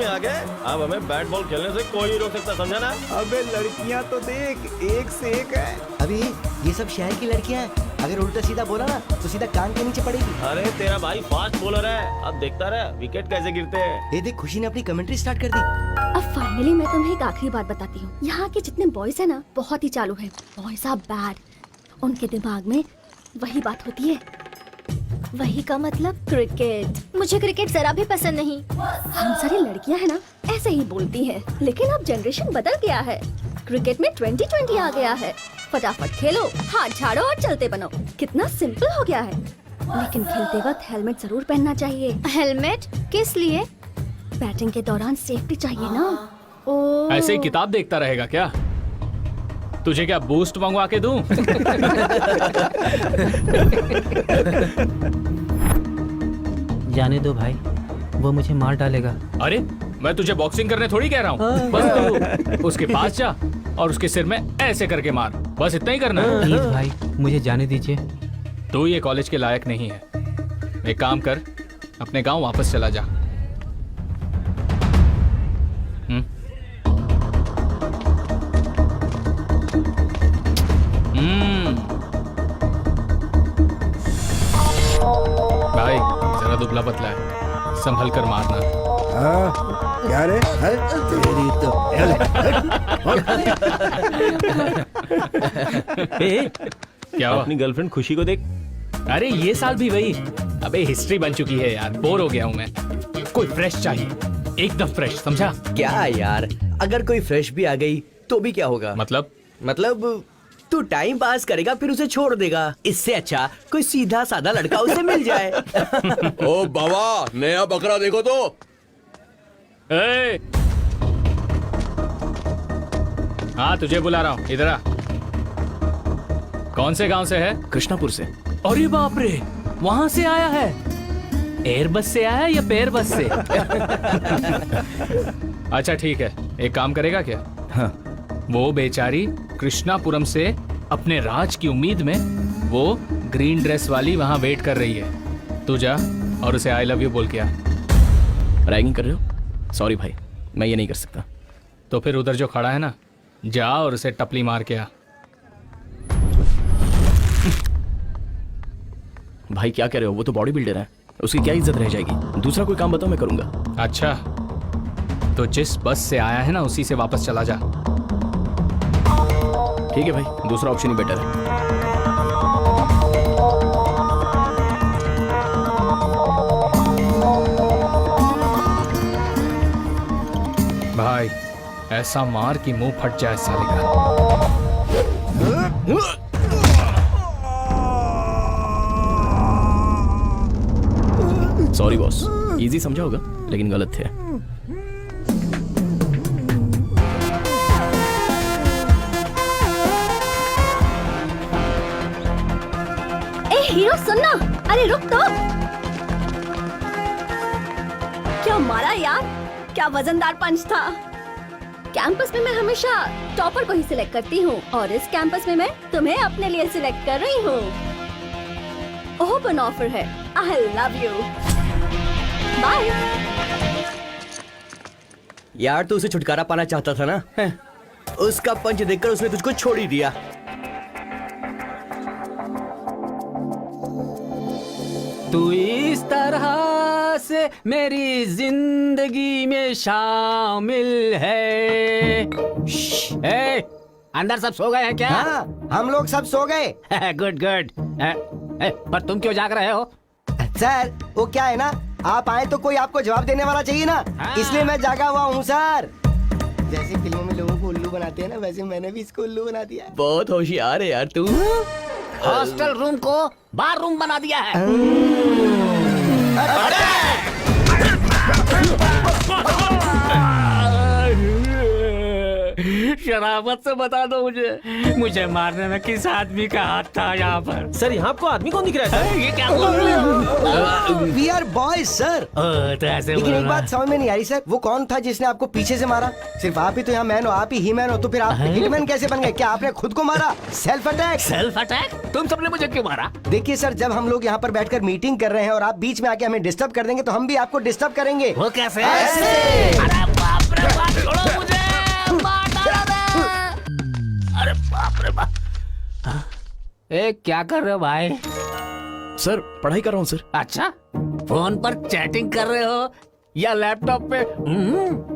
आ गए, अब हमें बैट बॉल खेलने से कोई नहीं रोक सकता, समझा ना? अबे लड़कियां तो देख, एक से एक है। अभी ये सब शहर की लड़कियां हैं, अगर उल्टा सीधा बोला ना तो सीधा कान के नीचे पड़ेगी। अरे तेरा भाई फास्ट बॉलर है, अब देखता रहे विकेट कैसे गिरते हैं। ये देख, खुशी ने अपनी कमेंट्री स्टार्ट कर दी। अब फाइनली मैं तुम्हें एक आखिरी बात बताती हूँ। यहाँ के जितने बॉयज है ना, बहुत ही चालू है। Boys are bad. उनके दिमाग में वही बात होती है। वही का मतलब क्रिकेट। मुझे क्रिकेट जरा भी पसंद नहीं। हम सारी लड़कियाँ है ना ऐसे ही बोलती हैं, लेकिन अब जनरेशन बदल गया है। क्रिकेट में 2020 आ गया है। फटाफट खेलो, हाथ झाड़ो और चलते बनो। कितना सिंपल हो गया है। लेकिन खेलते वक्त हेलमेट जरूर पहनना चाहिए। हेलमेट किस लिए? बैटिंग के दौरान सेफ्टी चाहिए ना। ओ ऐसे ही किताब देखता रहेगा क्या? तुझे क्या बूस्ट मंगवा के दूं? जाने दो भाई, वो मुझे मार डालेगा। अरे मैं तुझे बॉक्सिंग करने थोड़ी कह रहा हूँ। बस तू उसके पास जा और उसके सिर में ऐसे करके मार, बस इतना ही करना है। प्लीज भाई, मुझे जाने दीजिए। तू ये कॉलेज के लायक नहीं है। एक काम कर, अपने गांव वापस चला जा। भाई जरा दुबला पतला है, संभल कर मारना। क्या रे? है? तेरी तो क्या हुआ? अपनी गर्लफ्रेंड खुशी को देख। अरे ये साल भी वही। अबे हिस्ट्री बन चुकी है यार, बोर हो गया हूँ मैं। कोई फ्रेश चाहिए, एकदम फ्रेश, समझा? क्या यार, अगर कोई फ्रेश भी आ गई तो भी क्या होगा? मतलब तू टाइम पास करेगा फिर उसे छोड़ देगा। इससे अच्छा कोई सीधा साधा लड़का उसे मिल जाए। ओ बाबा, नया बकरा देखो तो। हाँ तुझे बुला रहा हूँ, इधर आ। कौन से गांव से है? कृष्णापुर से। अरे बाप रे, वहां से आया है? एयर बस से आया है या पेयर बस से? अच्छा ठीक है, एक काम करेगा क्या? हाँ। वो बेचारी कृष्णापुरम से अपने राज की उम्मीद में वो ग्रीन ड्रेस वाली वहां वेट कर रही है। तू जा और उसे आई लव यू बोल के आ। रैगिंग कर रहे हो? सॉरी भाई, मैं ये नहीं कर सकता। तो फिर उधर जो खड़ा है ना, जा और उसे टपली मार के आ। भाई क्या कह रहे हो? वो तो बॉडी बिल्डर है, उसकी क्या इज्जत रह जाएगी? दूसरा कोई काम बताओ, मैं करूंगा। अच्छा, तो जिस बस से आया है ना उसी से वापस चला जा। ठीक है भाई, दूसरा ऑप्शन ही बेटर है। भाई ऐसा मार कि मुंह फट जाए साले का। सॉरी बॉस, इजी समझा होगा लेकिन गलत थे। ए हीरो सुनना, अरे रुक तो। क्या मारा यार, क्या वजनदार पंच था। कैंपस में मैं हमेशा टॉपर को ही सिलेक्ट करती हूँ और इस कैंपस में मैं तुम्हें अपने लिए सिलेक्ट कर रही हूँ। ओपन ऑफर है, आई लव यू, बाय। यार तू उसे छुटकारा पाना चाहता था ना? उसका पंच देखकर उसने तुझको छोड़ ही दिया। तू इस तरह से मेरी जिंदगी में शामिल है। ए, अंदर सब सो गए हैं क्या? हाँ, हम लोग सब सो गए। Good good. पर तुम क्यों जाग रहे हो? सर वो क्या है ना, आप आए तो कोई आपको जवाब देने वाला चाहिए ना, इसलिए मैं जागा हुआ हूँ सर। जैसे फिल्मों में लोगों को उल्लू बनाते हैं ना, वैसे मैंने भी इसको उल्लू बना दिया। बहुत होशियार है यार तू। हॉस्टल रूम को बार रूम बना दिया है। शराफत से बता दो मुझे मारने में किस आदमी का हाथ था यहाँ पर? सर यहाँ आपको आदमी कौन दिख रहा है? ये क्या बोल रहे हो? We are boys sir. तो ऐसे लेकिन बोल एक बात समझ में नहीं आ रही सर, वो कौन था जिसने आपको पीछे से मारा? सिर्फ आप ही तो यहाँ मैन हो, आप ही मैन हो, तो फिर आप हिटमैन कैसे बन गए? क्या आपने खुद को मारा? Self attack. Self attack? तुम सबने मुझे क्यों मारा? देखिए सर, जब हम लोग यहाँ पर बैठकर मीटिंग कर रहे हैं और आप बीच में आके हमें डिस्टर्ब कर देंगे तो हम भी आपको डिस्टर्ब करेंगे। वो कैसे? ऐसे। अरे बाप रे बाप, छोड़ो मुझे, मार डालो ना। अरे बाप रे बाप। ए, क्या कर रहे हो भाई? सर पढ़ाई कर रहा हूँ सर। अच्छा, फोन पर चैटिंग कर रहे हो या लैपटॉप पे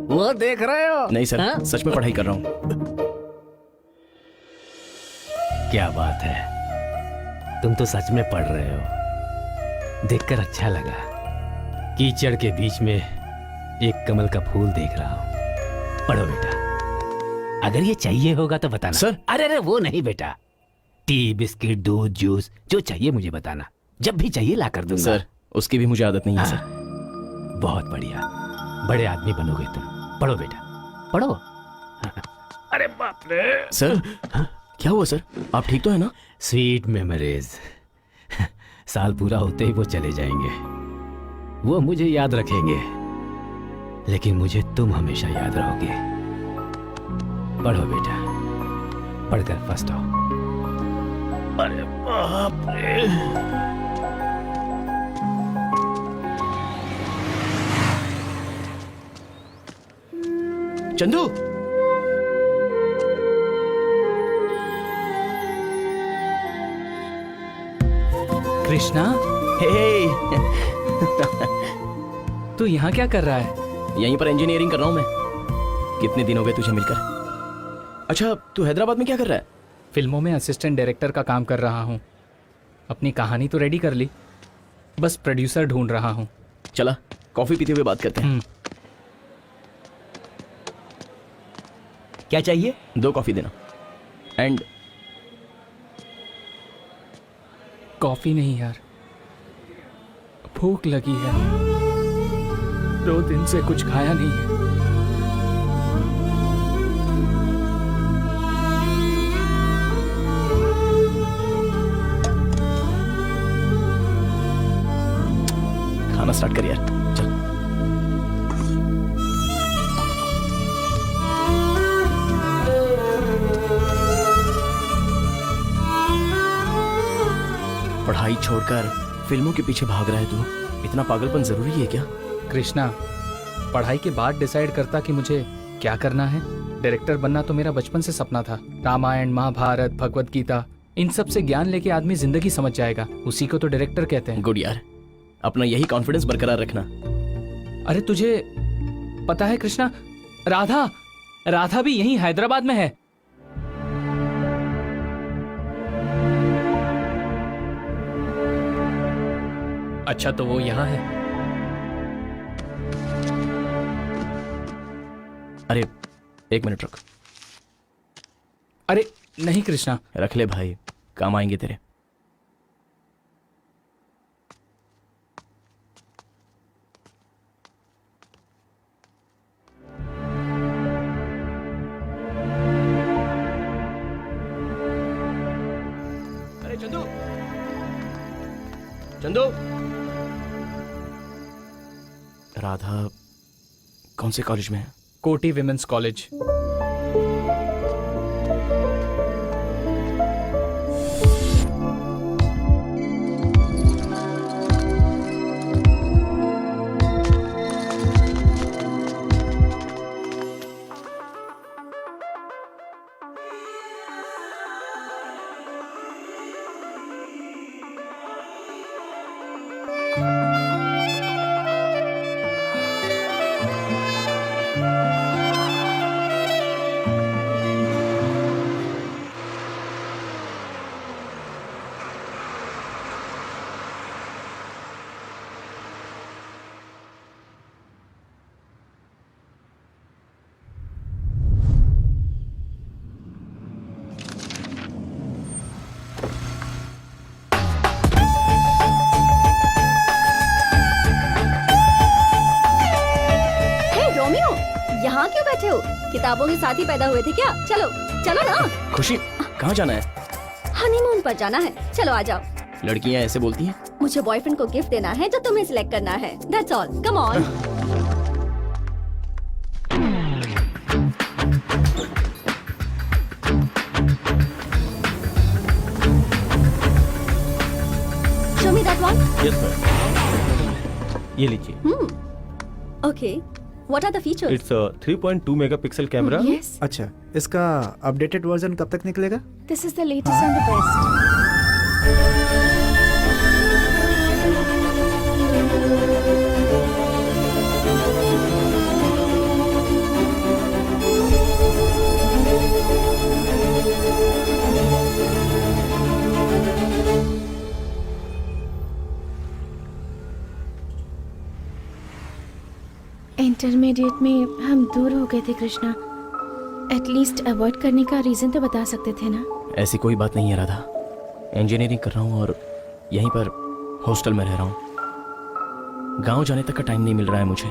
वो देख रहे हो? नहीं सर, हाँ? सच में पढ़ाई कर रहा हूँ। क्या बात है, तुम तो सच में पढ़ रहे हो। देखकर अच्छा लगा। कीचड़ के बीच में एक कमल का फूल देख रहा हूँ। पढ़ो बेटा, अगर ये चाहिए होगा तो बताना। सर। अरे वो नहीं बेटा, टी बिस्किट दूध जूस जो चाहिए मुझे बताना, जब भी चाहिए ला कर दूंगा। सर उसकी भी मुझे आदत नहीं है सर। बहुत बढ़िया, बड़े आदमी बनोगे तुम। पढ़ो बेटा, पढ़ो। अरे बाप रे। सर क्या हुआ सर, आप ठीक तो है ना? Sweet memories. साल पूरा होते ही वो चले जाएंगे, वो मुझे याद रखेंगे, लेकिन मुझे तुम हमेशा याद रहोगे। पढ़ो बेटा, पढ़कर फर्स्ट हो। अरे बाप रे। चंदू, कृष्णा, हे। तू यहाँ क्या कर रहा है? यहीं पर इंजीनियरिंग कर रहा हूँ मैं। कितने दिन हो गए तुझे मिलकर? अच्छा, तू हैदराबाद में क्या कर रहा है? फिल्मों में असिस्टेंट डायरेक्टर का काम कर रहा हूँ। अपनी कहानी तो रेडी कर ली, बस प्रोड्यूसर ढूंढ रहा हूँ। चला कॉफी पीते हुए बात करते हैं। क्या चाहिए? 2 कॉफी देना। एंड कॉफी नहीं यार, भूख लगी है। 2 दिन से कुछ खाया नहीं है। खाना स्टार्ट कर यार, चल। पढ़ाई छोड़कर फिल्मों के पीछे भाग रहा है तू। इतना पागलपन जरूरी है क्या? कृष्णा, पढ़ाई के बाद डिसाइड करता कि मुझे क्या करना है। डायरेक्टर बनना तो मेरा बचपन से सपना था। रामायण, महाभारत, भगवत गीता, इन सब से ज्ञान लेके आदमी जिंदगी समझ जाएगा, उसी को तो डायरेक्टर कहते हैं। गुड यार, अपना यही कॉन्फिडेंस बरकरार रखना। अरे तुझे पता है कृष्णा, राधा भी यहीं हैदराबाद में है। अच्छा, तो वो यहाँ है। अरे 1 मिनट रुक। अरे नहीं कृष्णा, रख ले भाई, काम आएंगे तेरे। अरे चंदू, चंदू। राधा कौन से कॉलेज में है? कोटी विमेंस कॉलेज। ख्वाबों के साथ ही पैदा हुए थे क्या? चलो चलो ना, खुशी, कहाँ जाना है? हनीमून पर जाना है। चलो आ जाओ। लड़कियाँ ऐसे बोलती हैं? मुझे बॉयफ्रेंड को गिफ्ट देना है जो तुम्हें सिलेक्ट करना है। That's all, come on. Show me that one. Yes ma'am, ये लीजिए। Okay, what are the features? It's 3.2 megapixel camera. Yes, अच्छा, इसका अपडेटेड वर्जन कब तक निकलेगा? This is the latest and the best. Intermediate में हम दूर हो गए थे कृष्णा। एटलीस्ट अवॉइड करने का रीजन तो बता सकते थे ना। ऐसी कोई बात नहीं है राधा। इंजीनियरिंग कर रहा हूँ और यहीं पर हॉस्टल में रह रहा हूँ। गांव जाने तक का टाइम नहीं मिल रहा है मुझे।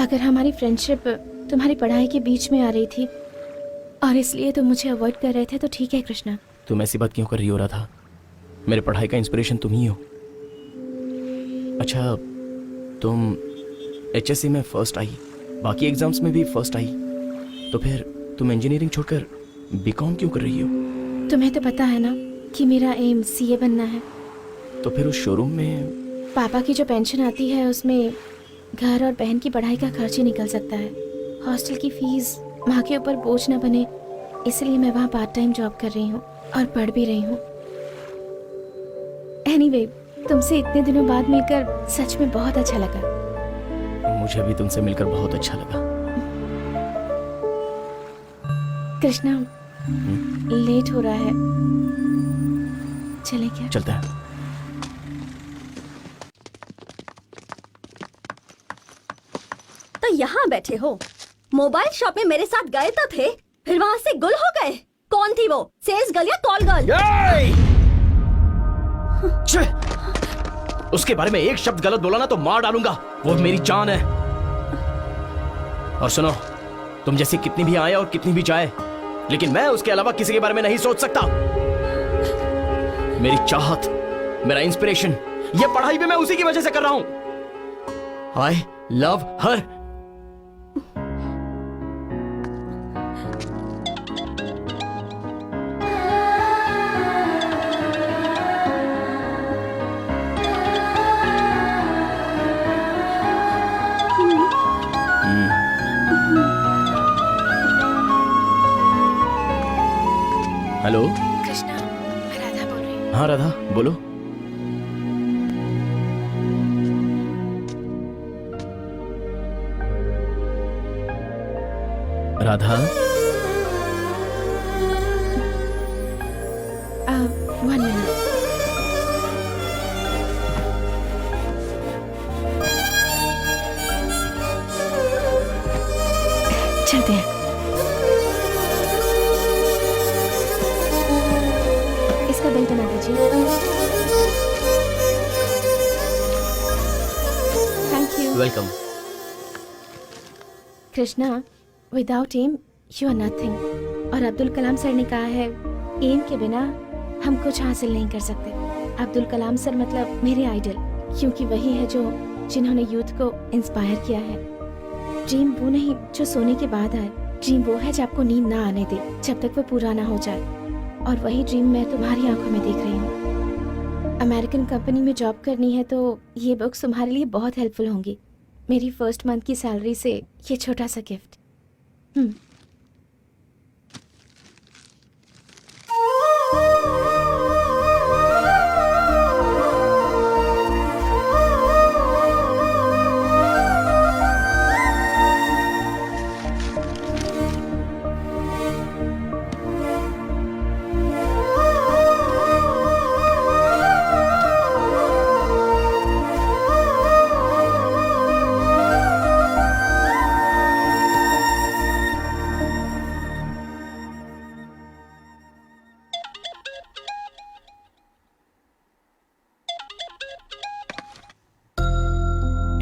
अगर हमारी फ्रेंडशिप तुम्हारी पढ़ाई के बीच में आ रही थी और इसलिए तुम मुझे अवॉइड कर रहे थे तो ठीक है कृष्णा। तुम ऐसी बात क्यों कर रही हो राधा? मेरे पढ़ाई का इंस्पिरेशन तुम ही हो। अच्छा, तुम HSC में फर्स्ट आई, बाकी एग्जाम्स में भी फर्स्ट आई, तो फिर तुम इंजीनियरिंग छोड़कर BCom क्यों कर रही हो? तुम्हें तो पता है ना कि मेरा एम CA बनना है। तो फिर उस शोरूम में पापा की जो पेंशन आती है उसमें घर और बहन की पढ़ाई का खर्च ही निकल सकता है। हॉस्टल की फीस माँ के ऊपर बोझ न बने, इसलिए मैं वहाँ पार्ट टाइम जॉब कर रही हूँ और पढ़ भी रही हूँ। एनीवे, तुमसे इतने दिनों बाद मिलकर सच में बहुत अच्छा लगा। मुझे भी तुमसे मिलकर बहुत अच्छा लगा। कृष्णा, लेट हो रहा है, चले क्या? चलते हैं। तो यहाँ बैठे हो, मोबाइल शॉप में मेरे साथ गए तो थे, फिर वहाँ से गुल हो गए। कौन थी वो, सेल्स गर्ल या कॉल गर्ल? उसके बारे में एक शब्द गलत बोला ना तो मार डालूंगा। वो मेरी जान है। और सुनो, तुम जैसी कितनी भी आए और कितनी भी जाए, लेकिन मैं उसके अलावा किसी के बारे में नहीं सोच सकता। मेरी चाहत, मेरा इंस्पिरेशन, ये पढ़ाई भी मैं उसी की वजह से कर रहा हूं। I love her. Hello Krishna, मैं राधा बोल रही हूँ। हाँ राधा, बोलो। Radha, one minute. चलते हैं। इसका बिल बना दीजिए। Thank you. Welcome. Krishna, without me you are nothing. और अब्दुल कलाम सर ने कहा है, एम के बिना हम कुछ हासिल नहीं कर सकते। अब्दुल कलाम सर मतलब मेरे आइडल, क्योंकि वही है जो जिन्होंने यूथ को इंस्पायर किया है। ड्रीम वो नहीं जो सोने के बाद आए, ड्रीम वो है जो आपको नींद ना आने दे जब तक वो पूरा ना हो जाए। और वही ड्रीम मैं तुम्हारी आंखों में देख रही हूँ। अमेरिकन कंपनी में जॉब करनी है तो ये बुक्स तुम्हारे लिए बहुत हेल्पफुल होंगी। मेरी फर्स्ट मंथ की सैलरी से ये छोटा सा गिफ्ट।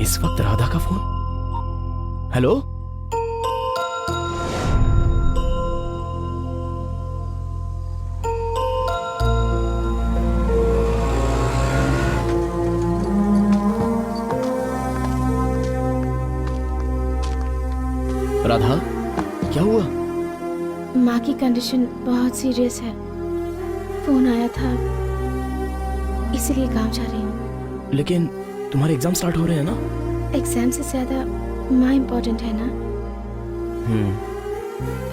इस वक्त राधा का फोन। हेलो राधा, क्या हुआ? माँ की कंडीशन बहुत सीरियस है। फोन आया था, इसीलिए गांव जा रही हूँ। लेकिन तुम्हारे एग्जाम स्टार्ट हो रहे हैं ना? एग्जाम से ज्यादा माँ इम्पोर्टेंट है ना।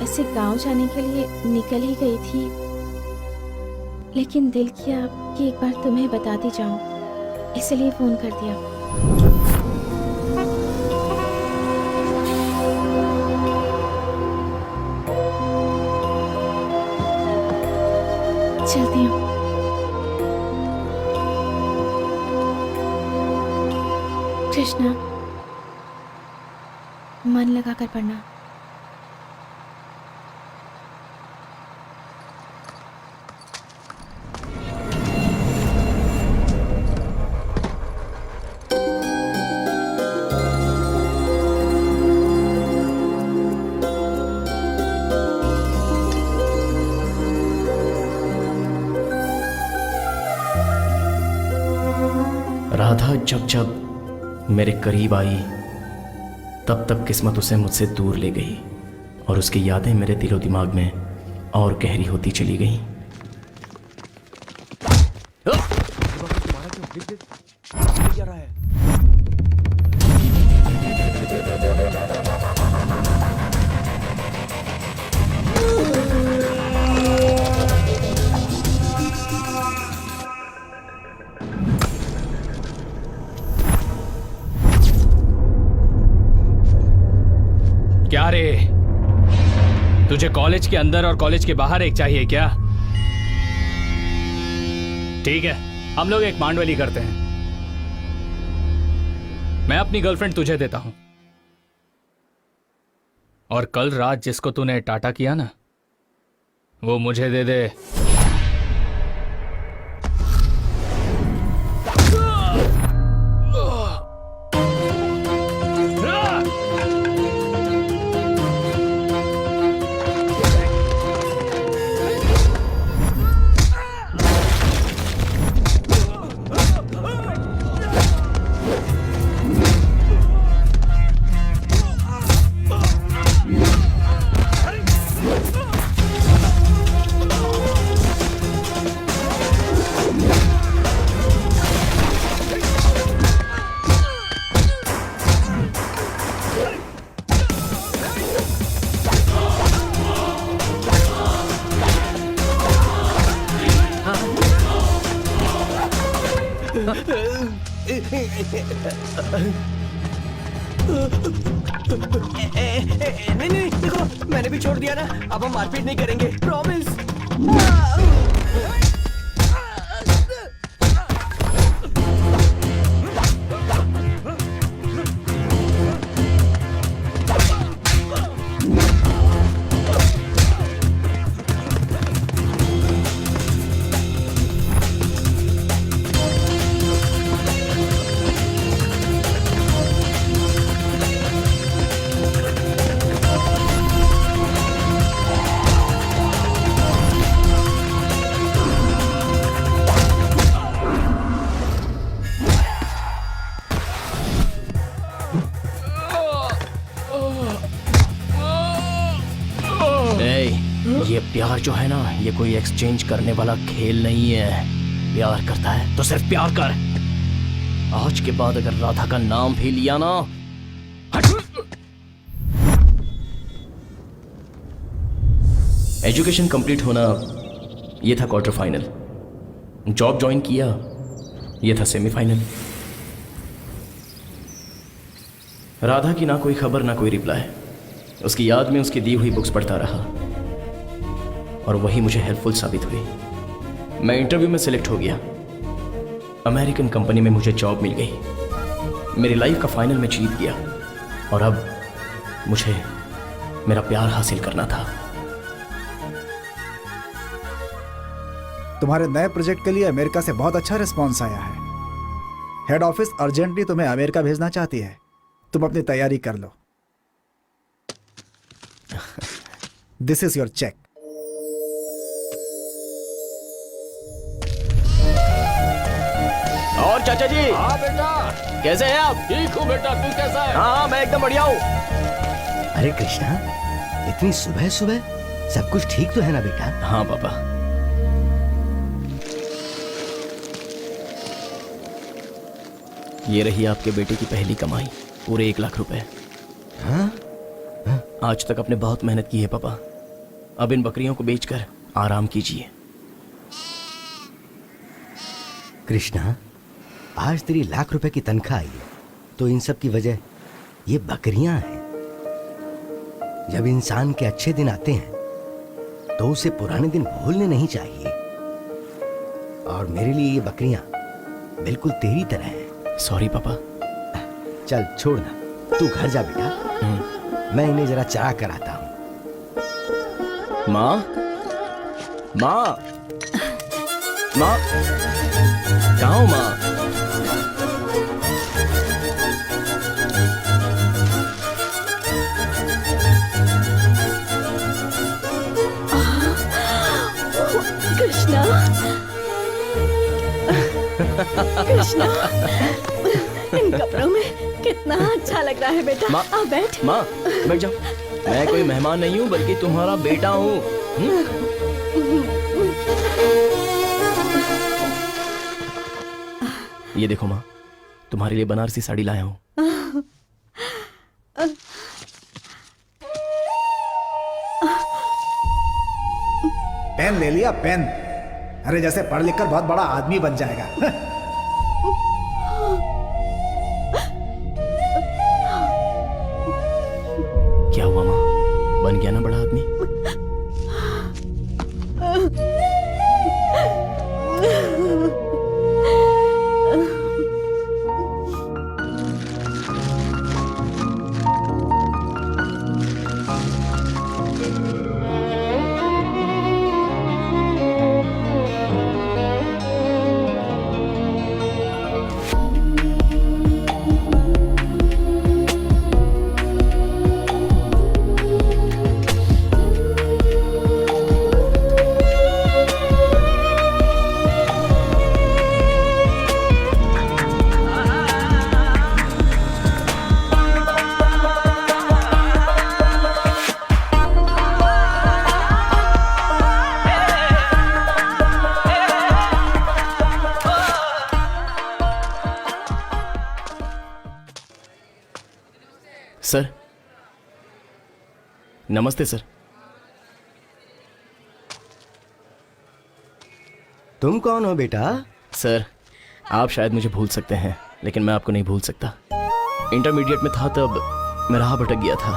ऐसे गांव जाने के लिए निकल ही गई थी, लेकिन दिल किया कि एक बार तुम्हें बताती जाऊं, इसलिए फोन कर दिया। चलती हूँ। कृष्णा, मन लगा कर पढ़ना। राधा जब जब मेरे करीब आई, तब तब किस्मत उसे मुझसे दूर ले गई और उसकी यादें मेरे दिलो दिमाग में और गहरी होती चली गई। क्या रे, तुझे कॉलेज के अंदर और कॉलेज के बाहर एक चाहिए क्या? ठीक है, हम लोग एक मांडवली करते हैं। मैं अपनी गर्लफ्रेंड तुझे देता हूं, और कल रात जिसको तूने टाटा किया ना, वो मुझे दे दे। नहीं नहीं, देखो मैंने भी छोड़ दिया ना, अब हम मारपीट नहीं करेंगे, प्रॉमिस। ये प्यार जो है ना, ये कोई एक्सचेंज करने वाला खेल नहीं है। प्यार करता है तो सिर्फ प्यार कर। आज के बाद अगर राधा का नाम भी लिया ना, एजुकेशन कंप्लीट होना ये था क्वार्टर फाइनल, जॉब ज्वाइन किया ये था सेमीफाइनल। राधा की ना कोई खबर ना कोई रिप्लाई। उसकी याद में उसकी दी हुई बुक्स पढ़ता रहा और वही मुझे हेल्पफुल साबित हुई। मैं इंटरव्यू में सिलेक्ट हो गया, अमेरिकन कंपनी में मुझे जॉब मिल गई, मेरी लाइफ का फाइनल में जीत गया और अब मुझे मेरा प्यार हासिल करना था। तुम्हारे नए प्रोजेक्ट के लिए अमेरिका से बहुत अच्छा रिस्पॉन्स आया है। हेड ऑफिस अर्जेंटली तुम्हें अमेरिका भेजना चाहती है, तुम अपनी तैयारी कर लो। This is your cheque. और चाचा जी। हाँ बेटा, कैसे हैं आप? ठीक हूँ बेटा, तू कैसा है? हाँ मैं एकदम बढ़िया हूँ। अरे कृष्णा, इतनी सुबह सुबह सब कुछ ठीक तो है ना बेटा? हाँ पापा। ये रही आपके बेटे की पहली कमाई, पूरे 1 लाख रुपए। हाँ? आज तक आपने बहुत मेहनत की है पापा, अब इन बकरियों को बेचकर आराम कीजिए। कृष्णा, आज तेरी 1 लाख रुपए की तनख्वाह आई है, तो इन सब की वजह ये बकरियां हैं। जब इंसान के अच्छे दिन आते हैं तो उसे पुराने दिन भूलने नहीं चाहिए, और मेरे लिए ये बकरियां बिल्कुल तेरी तरह हैं। सॉरी पापा। चल छोड़ ना, तू घर जा बेटा, मैं इन्हें जरा चरा कर आता हूं। माँ, माँ, माँ, कहाँ हो माँ? कृष्णा, कृष्णा, इन कपड़ों में कितना अच्छा लग रहा है बेटा। माँ, आ बैठ। माँ बैठ जाओ, मैं कोई मेहमान नहीं हूँ बल्कि तुम्हारा बेटा हूँ। ये देखो माँ, तुम्हारे लिए बनारसी साड़ी लाया हूँ। पेन ले लिया, पेन? अरे जैसे पढ़ लिख कर बहुत बड़ा आदमी बन जाएगा। क्या हुआ माँ, बन गया ना बड़ा आदमी? सर, नमस्ते सर। तुम कौन हो बेटा? सर, आप शायद मुझे भूल सकते हैं, लेकिन मैं आपको नहीं भूल सकता। इंटरमीडिएट में था तब मैं राह भटक गया था,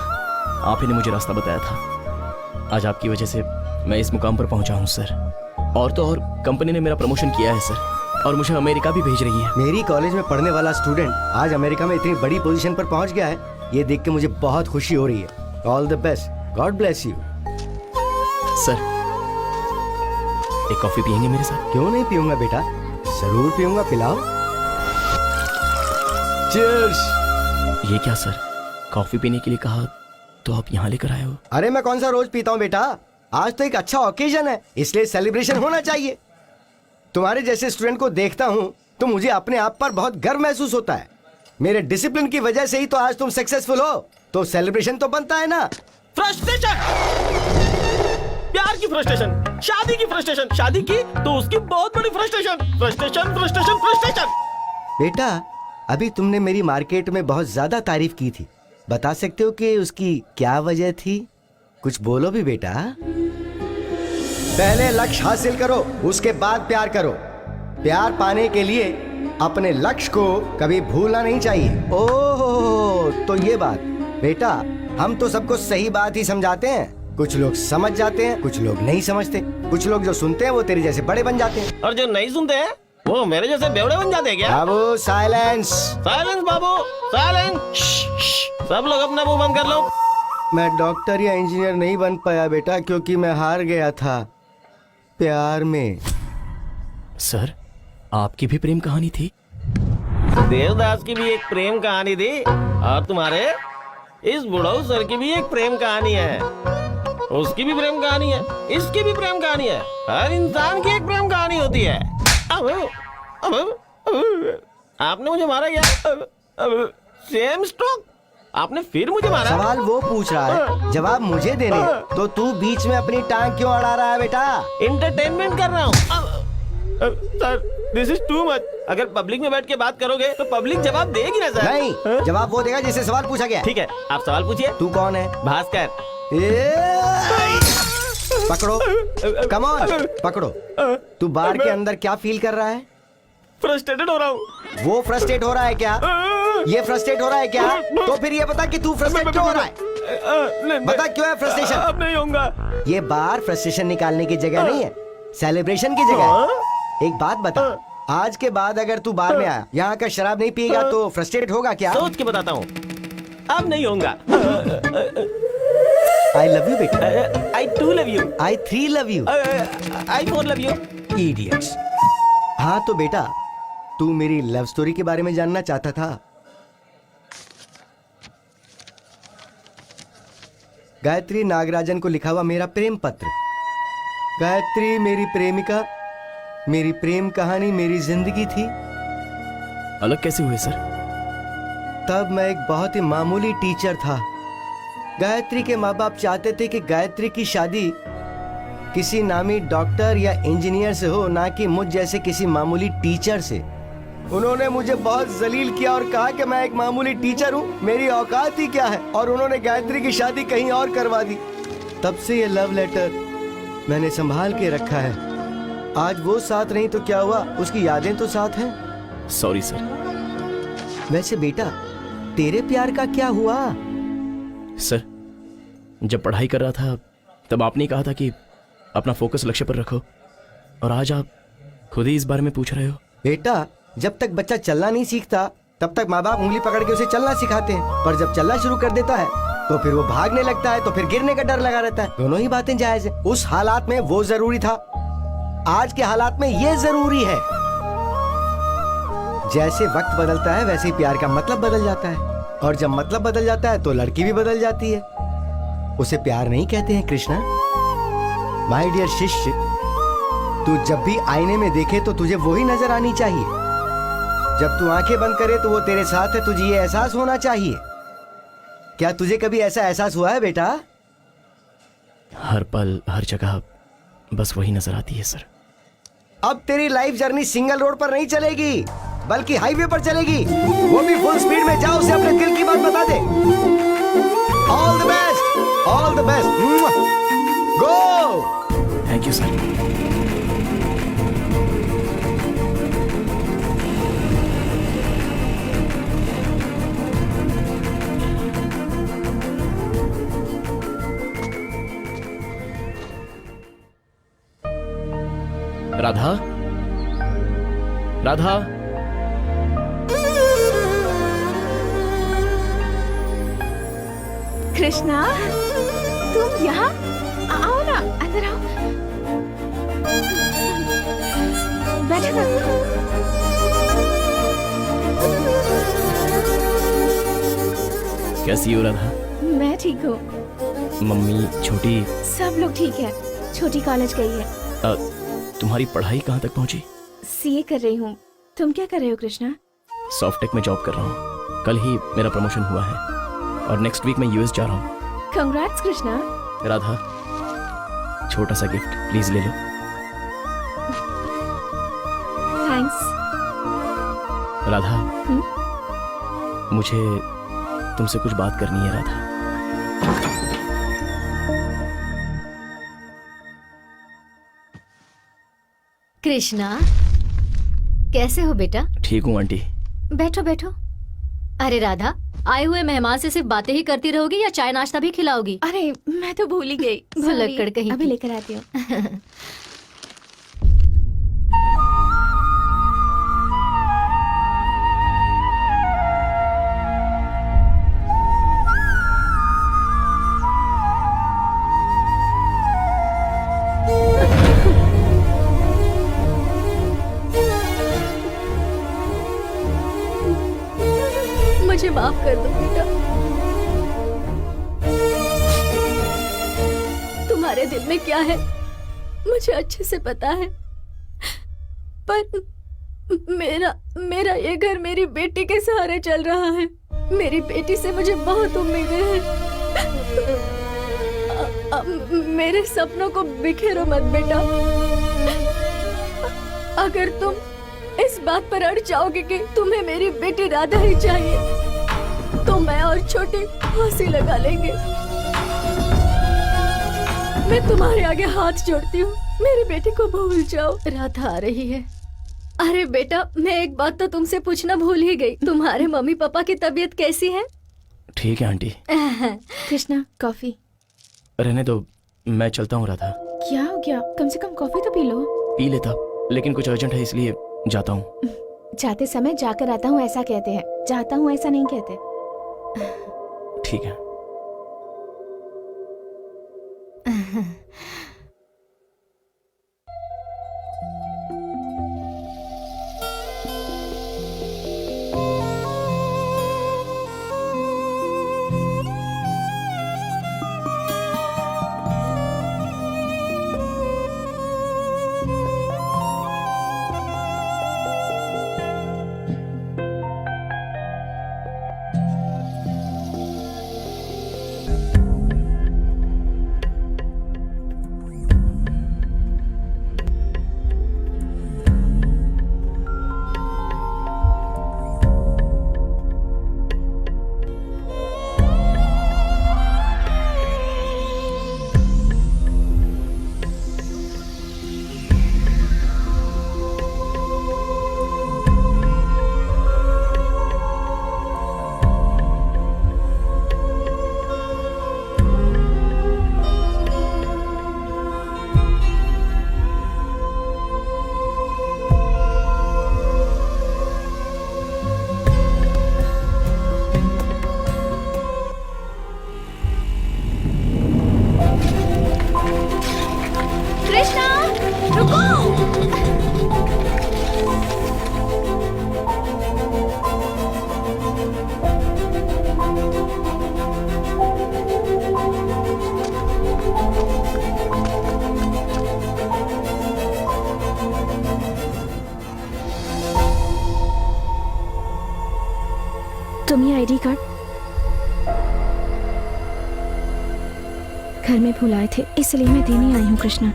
आप ही ने मुझे रास्ता बताया था। आज आपकी वजह से मैं इस मुकाम पर पहुंचा हूं सर। और तो और कंपनी ने मेरा प्रमोशन किया है सर, और मुझे अमेरिका भी भेज रही है। मेरी कॉलेज में पढ़ने वाला स्टूडेंट आज अमेरिका में इतनी बड़ी पोजीशन पर पहुंच गया है, ये देख के मुझे बहुत खुशी हो रही है। All the best, God bless you. Sir, एक कॉफी पियेंगे मेरे साथ? क्यों नहीं पीऊंगा बेटा, जरूर पीऊंगा, पिलाओ। चीयर्स। ये क्या सर, कॉफी पीने के लिए कहा तो आप यहाँ लेकर आए हो? अरे मैं कौन सा रोज पीता हूँ बेटा, आज तो एक अच्छा ओकेजन है, इसलिए सेलिब्रेशन होना चाहिए। तुम्हारे जैसे स्टूडेंट को देखता हूँ तो मुझे अपने आप पर बहुत गर्व महसूस होता है। मेरे डिसिप्लिन की वजह से ही तो आज तुम सक्सेसफुल हो, तो सेलिब्रेशन तो बनता है ना। फ्रस्ट्रेशन, प्यार की फ्रस्ट्रेशन, शादी की फ्रस्ट्रेशन, शादी की तो उसकी बहुत बड़ी फ्रस्ट्रेशन, फ्रस्ट्रेशन फ्रस्ट्रेशन फ्रस्ट्रेशन। बेटा, अभी तुमने मेरी मार्केट में बहुत ज्यादा तारीफ की थी, बता सकते हो कि उसकी क्या वजह थी? कुछ बोलो भी बेटा। पहले लक्ष्य हासिल करो, उसके बाद प्यार करो। प्यार पाने के लिए अपने लक्ष्य को कभी भूलना नहीं चाहिए। ओह, तो ये बात। बेटा, हम तो सबको सही बात ही समझाते हैं, कुछ लोग समझ जाते हैं, कुछ लोग नहीं समझते। कुछ लोग जो सुनते हैं वो तेरे जैसे बड़े बन जाते हैं, और जो नहीं सुनते हैं वो मेरे जैसे बेवड़े बन जाते हैं क्या? बाबू साइलेंस। साइलेंस बाबू, साइलेंस। सब लोग अपना मुंह बंद कर लो। मैं डॉक्टर या इंजीनियर नहीं बन पाया बेटा, क्योंकि मैं हार गया था प्यार में। सर, आपकी भी प्रेम कहानी थी? देवदास की भी एक प्रेम कहानी थी, और तुम्हारे इस बुढ़ऊ सर की भी एक प्रेम कहानी है, उसकी भी प्रेम कहानी है, इसकी भी प्रेम कहानी है। हर इंसान की एक प्रेम कहानी होती है। अब आपने मुझे मारा क्या? सेम स्ट्रोक, आपने फिर मुझे मारा। सवाल वो पूछ रहा है, जवाब मुझे देने हैं। तो तू बीच में अपनी टांग क्यों अड़ा रहा है बेटा? एंटरटेनमेंट कर रहा हूँ। Sir this is too much. अगर पब्लिक में बैठ के बात करोगे तो पब्लिक जवाब देगी ना सर? नहीं, जवाब वो देगा जिससे सवाल पूछा गया। ठीक है, आप सवाल पूछिए। तू कौन है? भास्कर। पकड़ो, कम ऑन, पकड़ो। तू बार के अंदर क्या फील कर रहा है? फ्रस्ट्रेटेड हो रहा हूँ। वो फ्रस्ट्रेट हो रहा है क्या? ये फ्रस्ट्रेट हो रहा है क्या? तो फिर ये बता कि तू फ्रस्ट्रेट क्यों हो रहा है? बता क्यों है फ्रस्ट्रेशन? अब नहीं होगा। ये बार फ्रस्ट्रेशन निकालने की जगह नहीं है, सेलिब्रेशन की जगह है। एक बात बता, आज के बाद अगर तू बार में आया, यहाँ का शराब नहीं पिएगा तो फ्रस्ट्रेट होगा क्या? सोच के बताता हूँ, अब नहीं होगा। आई लव यू बेटा। I too love you. I 3 love you. I 4 love you. Idiots. हाँ तो बेटा, तू मेरी लव स्टोरी के बारे में जानना चाहता था। गायत्री नागराजन को लिखा हुआ मेरा प्रेम पत्र। गायत्री मेरी प्रेमिका, मेरी प्रेम कहानी मेरी जिंदगी थी। अलग कैसे हुए सर? तब मैं एक बहुत ही मामूली टीचर था। गायत्री के माँ बाप चाहते थे कि गायत्री की शादी किसी नामी डॉक्टर या इंजीनियर से हो, ना कि मुझ जैसे किसी मामूली टीचर से। उन्होंने मुझे बहुत जलील किया और कहा कि मैं एक मामूली टीचर हूँ, मेरी औकात ही क्या है, और उन्होंने गायत्री की शादी कहीं और करवा दी। तब से ये लव लेटर मैंने संभाल के रखा है। आज वो साथ नहीं तो क्या हुआ, उसकी यादें तो साथ हैं। Sorry sir. वैसे बेटा, तेरे प्यार का क्या हुआ? सर, जब पढ़ाई कर रहा था तब आपने कहा था कि अपना फोकस लक्ष्य पर रखो, और आज आप खुद ही इस बारे में पूछ रहे हो। बेटा, जब तक बच्चा चलना नहीं सीखता तब तक माँ बाप उंगली पकड़ के उसे चलना सिखाते हैं, पर जब चलना शुरू कर देता है तो फिर वो भागने लगता है, तो फिर गिरने का डर लगा रहता है। दोनों ही बातें जायज है। उस हालात में वो जरूरी था, आज के हालात में ये जरूरी है। जैसे वक्त बदलता है वैसे ही प्यार का मतलब बदल जाता है, और जब मतलब बदल जाता है तो लड़की भी बदल जाती है। उसे प्यार नहीं कहते हैं कृष्णा। माय डियर शिष्य, तू जब भी आईने में देखे तो तुझे वही नजर आनी चाहिए। जब तू आंखें बंद करे तो वो तेरे साथ है, तुझे ये एहसास होना चाहिए। क्या तुझे कभी ऐसा एहसास हुआ है बेटा? हर पल हर जगह बस वही नजर आती है सर। अब तेरी लाइफ जर्नी सिंगल रोड पर नहीं चलेगी, बल्कि हाईवे पर चलेगी, वो भी फुल स्पीड में। जाओ, उसे अपने दिल की बात बता दे। All the best, all the best, go. Thank you sir. Radha, Radha, Krishna, तुम यहाँ? आओ ना, अंदर आओ, बैठो ना। कैसी हो राधा? मैं ठीक हूँ। मम्मी, छोटी? सब लोग ठीक है। छोटी कॉलेज गई है। तुम्हारी पढ़ाई कहाँ तक पहुँची? सीए कर रही हूँ। तुम क्या कर रहे हो कृष्णा? सॉफ्टटेक में जॉब कर रहा हूँ। कल ही मेरा प्रमोशन हुआ है और नेक्स्ट वीक मैं यूएस जा रहा हूँ। कंग्रेट्स कृष्णा। राधा, छोटा सा गिफ्ट प्लीज ले लो। थैंक्स। राधा, मुझे तुमसे कुछ बात करनी है राधा। कृष्णा, कैसे हो बेटा? ठीक हूँ आंटी। बैठो बैठो। अरे राधा, आए हुए मेहमान से सिर्फ बातें ही करती रहोगी या चाय नाश्ता भी खिलाओगी? अरे मैं तो भूल ही गई। भुलक्कड़ कहीं अभी की। लेकर आती हूँ। मुझे माफ कर दो बेटा। तुम्हारे दिल में क्या है मुझे अच्छे से पता है, पर मेरा ये घर मेरी बेटी के सहारे चल रहा है। मेरी बेटी से मुझे बहुत उम्मीदें हैं। मेरे सपनों को बिखेरो मत बेटा। अगर तुम इस बात पर अड़ जाओगे कि तुम्हें मेरी बेटी राधा ही चाहिए, तो मैं और छोटी फांसी लगा लेंगे। मैं तुम्हारे आगे हाथ जोड़ती हूँ, मेरी बेटी को भूल जाओ। राधा आ रही है। अरे बेटा, मैं एक बात तो तुमसे पूछना भूल ही गई। तुम्हारे मम्मी पापा की तबीयत कैसी है? ठीक है आंटी। कृष्णा, कॉफी। रहने दो, मैं चलता हूँ राधा। क्या हो गया? कम से कम कॉफी तो पी लो। पी लेता, लेकिन कुछ अर्जेंट है इसलिए जाता हूँ। जाते समय जाकर आता हूँ ऐसा कहते हैं, जाता हूँ ऐसा नहीं कहते। ठीक है। तुम ये आईडी कार्ड घर में भूल आए थे, इसलिए मैं देने आई हूँ कृष्णा।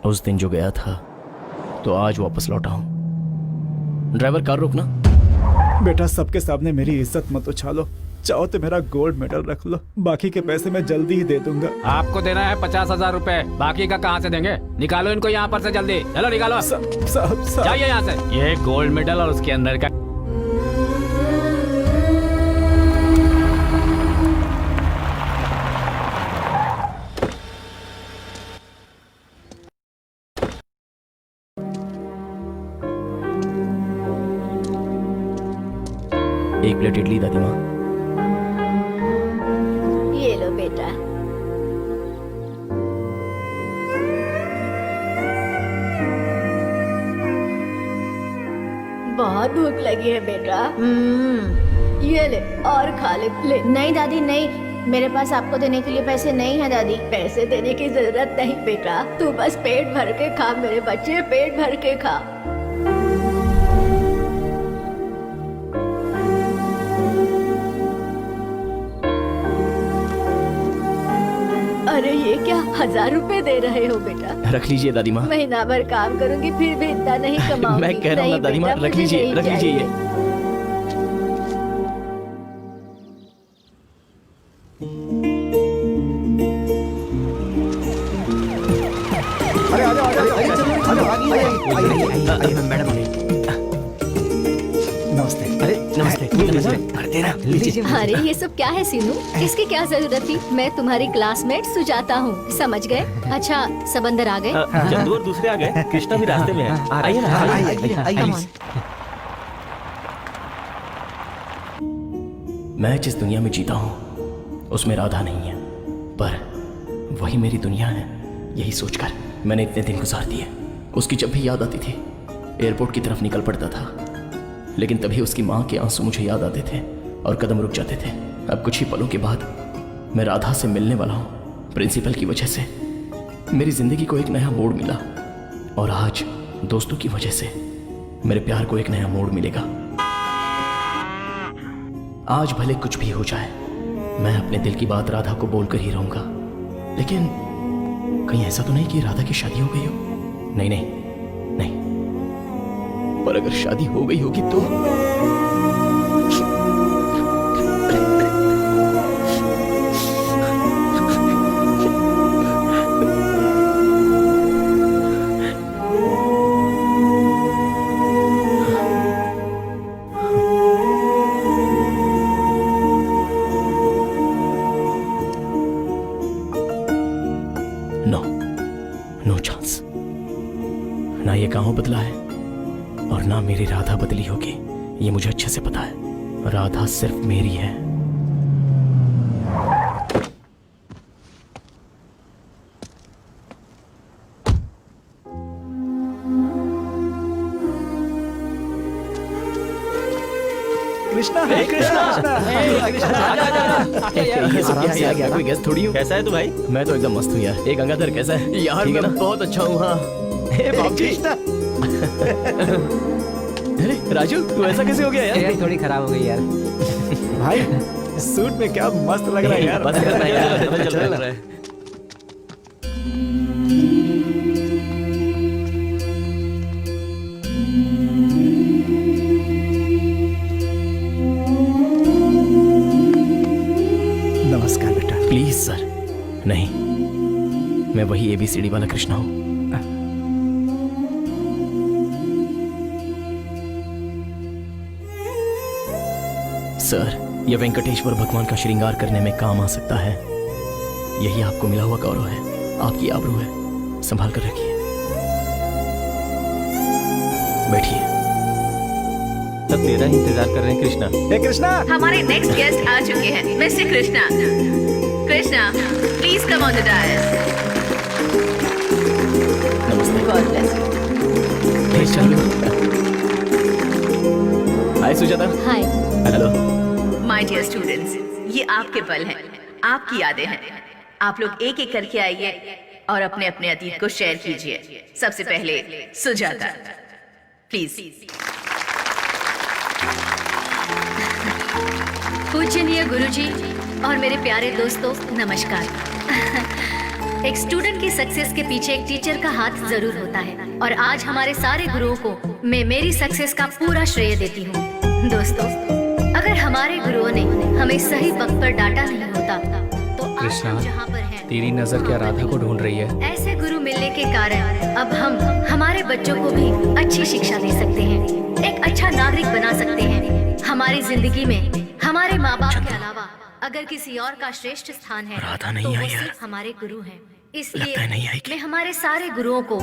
उस दिन जो गया था तो आज वापस लौटा हूं। ड्राइवर कार रोकना। बेटा, सबके सामने मेरी इज्जत मत उछालो। चाहो तो मेरा गोल्ड मेडल रख लो, बाकी के पैसे मैं जल्दी ही दे दूंगा। आपको देना है 50,000 रुपए, बाकी का कहाँ से देंगे? निकालो इनको यहाँ पर से जल्दी, चलो निकालो। जाइए यहाँ से। ये गोल्ड मेडल और उसके अंदर का एक प्लेट इडली दादी माँ। ये लो बेटा। बहुत भूख लगी है बेटा। ये ले और खा ले। नहीं दादी नहीं, मेरे पास आपको देने के लिए पैसे नहीं है दादी। पैसे देने की जरूरत नहीं बेटा, तू बस पेट भर के खा मेरे बच्चे, पेट भर के खा। अरे ये क्या 1000 रुपए दे रहे हो बेटा? रख लीजिए दादी माँ। महीना भर काम करूंगी फिर भी इतना नहीं कमाऊंगी। मैं कह रहा हूँ ना दादी माँ, रख लीजिए, रख लीजिए ये। अरे नमस्ते। अरे नमस्ते नमस्ते। करते ना लीजिए। अरे ये सब क्या है सीनू? इसकी क्या जरूरत थी? मैं तुम्हारी क्लासमेट सुजाता हूँ, समझ गए? अच्छा सब अंदर आ गए? चंदू और दूसरे आ गए, कृष्णा भी रास्ते में है। आइए ना, आइए। मैं जिस दुनिया में जीता हूँ उसमें राधा नहीं है, पर वही मेरी दुनिया है। यही सोचकर मैंने इतने दिन गुजार दिए। उसकी जब भी याद आती थी एयरपोर्ट की तरफ निकल पड़ता था, लेकिन तभी उसकी माँ के आंसू मुझे याद आते थे और कदम रुक जाते थे। अब कुछ ही पलों के बाद मैं राधा से मिलने वाला हूँ। प्रिंसिपल की वजह से मेरी जिंदगी को एक नया मोड़ मिला, और आज दोस्तों की वजह से मेरे प्यार को एक नया मोड़ मिलेगा। आज भले कुछ भी हो जाए, मैं अपने दिल की बात राधा को बोलकर ही रहूंगा। लेकिन कहीं ऐसा तो नहीं कि राधा की शादी हो गई हो? नहीं नहीं नहीं, पर अगर शादी हो गई होगी तो नो चांस। ना ये गांव बदला है और ना मेरी राधा बदली होगी, ये मुझे अच्छे से पता है। राधा सिर्फ मेरी है। कृष्णा है, ये कोई गेस्ट थोड़ी हूँ। कैसा है तू भाई? मैं तो एकदम मस्त हूँ यार। एक गंगाधर कैसा है? यार ठीक है मैं ना? बहुत अच्छा हूँ। हाँ अरे राजू, तू ऐसा कैसे हो गया यार? थोड़ी खराब हो गई यार। भाई सूट में क्या मस्त लग रहा है यार। बस करना यार, चल रहा है। नमस्कार बेटा। Please sir. नहीं, मैं वही ABCD वाला कृष्णा हूँ। सर, यह वेंकटेश्वर भगवान का श्रृंगार करने में काम आ सकता है। यही आपको मिला हुआ गौरव है, आपकी आबरू है। संभाल कर रखिए। बैठिए। सब तेरा ही इंतजार कर रहे हैं कृष्णा। हे कृष्णा, हमारे नेक्स्ट गेस्ट आ चुके हैं, mister Krishna. Krishna, please come on the dais. नमस्ते। God bless you. Hi Sujata. Hi. Hello. My dear students, ये आपके पल हैं, आपकी यादें हैं। आप लोग एक एक करके आइए और अपने अपने अतीत को शेयर कीजिए। सबसे पहले सुजाता, प्लीज। पूजनीय गुरुजी और मेरे प्यारे दोस्तों, नमस्कार। एक स्टूडेंट की सक्सेस के पीछे एक टीचर का हाथ जरूर होता है, और आज हमारे सारे गुरुओं को मैं मेरी सक्सेस का पूरा श्रेय देती हूँ। दोस्तों, अगर हमारे गुरुओं ने हमें सही वक्त पर डांटा नहीं होता तो आज कृष्णा, हम जहाँ पर हैं, तेरी नजर क्या राधा को ढूंढ रही है? ऐसे गुरु मिलने के कारण अब हम हमारे बच्चों को भी अच्छी शिक्षा दे सकते हैं, एक अच्छा नागरिक बना सकते हैं। हमारी जिंदगी में हमारे माँ बाप के अलावा अगर किसी और का श्रेष्ठ स्थान है राधा नहीं तो वो आई यार। सिर्फ हमारे गुरु हैं। लगता है नहीं इसलिए आएगी। मैं हमारे सारे गुरुओं को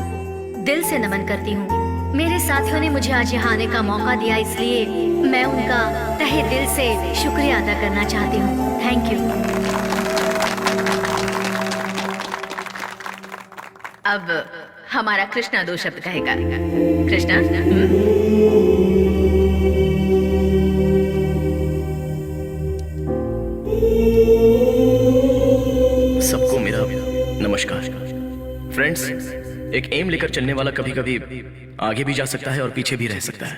दिल से नमन करती हूँ। मेरे साथियों ने मुझे आज यहाँ आने का मौका दिया, इसलिए मैं उनका तहे दिल से शुक्रिया अदा करना चाहती हूँ। Thank you. अब हमारा कृष्णा 2 शब्द कहेगा। कृष्णा। सबको मेरा नमस्कार। फ्रेंड्स, एक एम लेकर चलने वाला कभी कभी आगे भी जा सकता है और पीछे भी रह सकता है,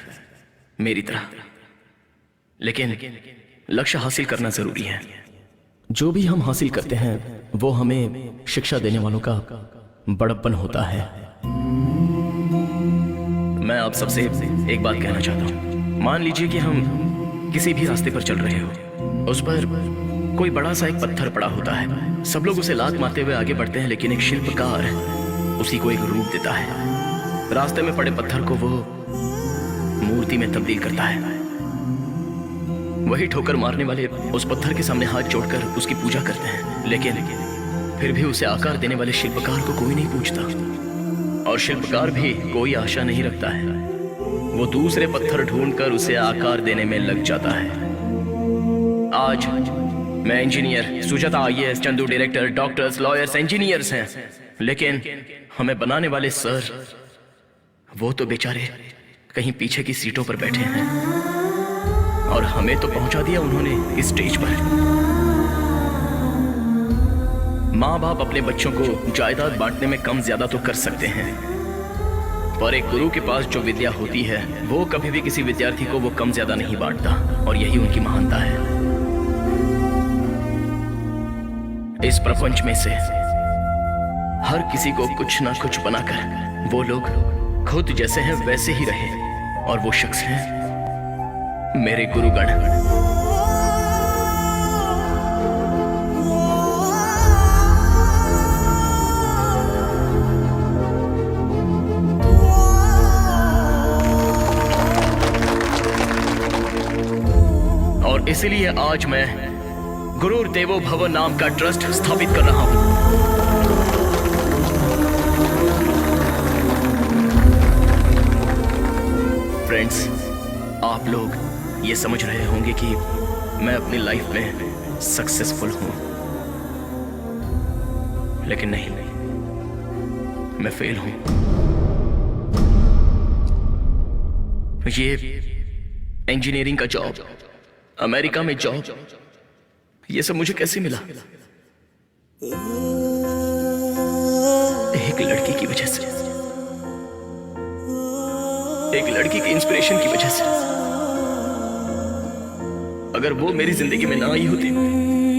मेरी तरह। लेकिन लक्ष्य हासिल करना जरूरी है। जो भी हम हासिल करते हैं वो हमें शिक्षा देने वालों का बड़प्पन होता है। मैं आप सबसे एक बात कहना चाहता हूं। मान लीजिए कि हम किसी भी रास्ते पर चल रहे हो, उस पर कोई बड़ा सा एक पत्थर पड़ा होता है। सब लोग उसे लात मारते हुए आगे बढ़ते हैं, लेकिन एक शिल्पकार उसी को एक रूप देता है। रास्ते में पड़े पत्थर को वो मूर्ति में तब्दील करता है। वही ठोकर मारने वाले उस पत्थर के सामने हाथ जोड़कर उसकी पूजा करते हैं, लेकिन फिर भी उसे आकार देने वाले शिल्पकार को कोई नहीं पूछता और शिल्पकार भी कोई आशा नहीं रखता है। वो दूसरे पत्थर ढूंढकर उसे आकार देने में लग जाता है। आज मैं engineer, Sujata IAS, Chandu director, doctors, lawyers, engineers हैं, लेकिन हमें बनाने वाले सर, वो तो बेचारे कहीं पीछे की सीटों पर बैठे हैं और हमें तो पहुंचा दिया उन्होंने इस स्टेज पर। माँ बाप अपने बच्चों को जायदाद बांटने में कम ज्यादा तो कर सकते हैं, पर एक गुरु के पास जो विद्या होती है वो कभी भी किसी विद्यार्थी को वो कम ज्यादा नहीं बांटता, और यही उनकी महानता है। इस प्रपंच में से हर किसी को कुछ ना कुछ बनाकर वो लोग खुद जैसे हैं वैसे ही रहे, और वो शख्स हैं मेरे गुरुगण। और इसीलिए आज मैं गुरुर देवो भव नाम का ट्रस्ट स्थापित कर रहा हूं। फ्रेंड्स, आप लोग ये समझ रहे होंगे कि मैं अपनी लाइफ में सक्सेसफुल हूं, लेकिन नहीं, मैं फेल हूं। ये इंजीनियरिंग का जॉब, अमेरिका में जॉब, ये सब मुझे कैसे मिला? एक लड़की की वजह से, एक लड़की के इंस्पिरेशन की वजह से। अगर वो मेरी जिंदगी में ना आई होती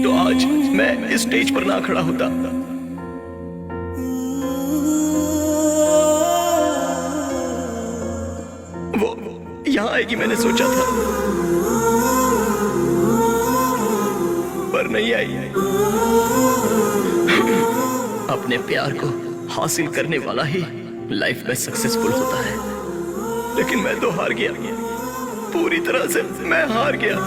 तो आज मैं इस स्टेज पर ना खड़ा होता। वो यहां आएगी मैंने सोचा था, पर नहीं आई। अपने प्यार को हासिल करने वाला ही लाइफ में सक्सेसफुल होता है, लेकिन मैं तो हार गया, पूरी तरह से मैं हार गया।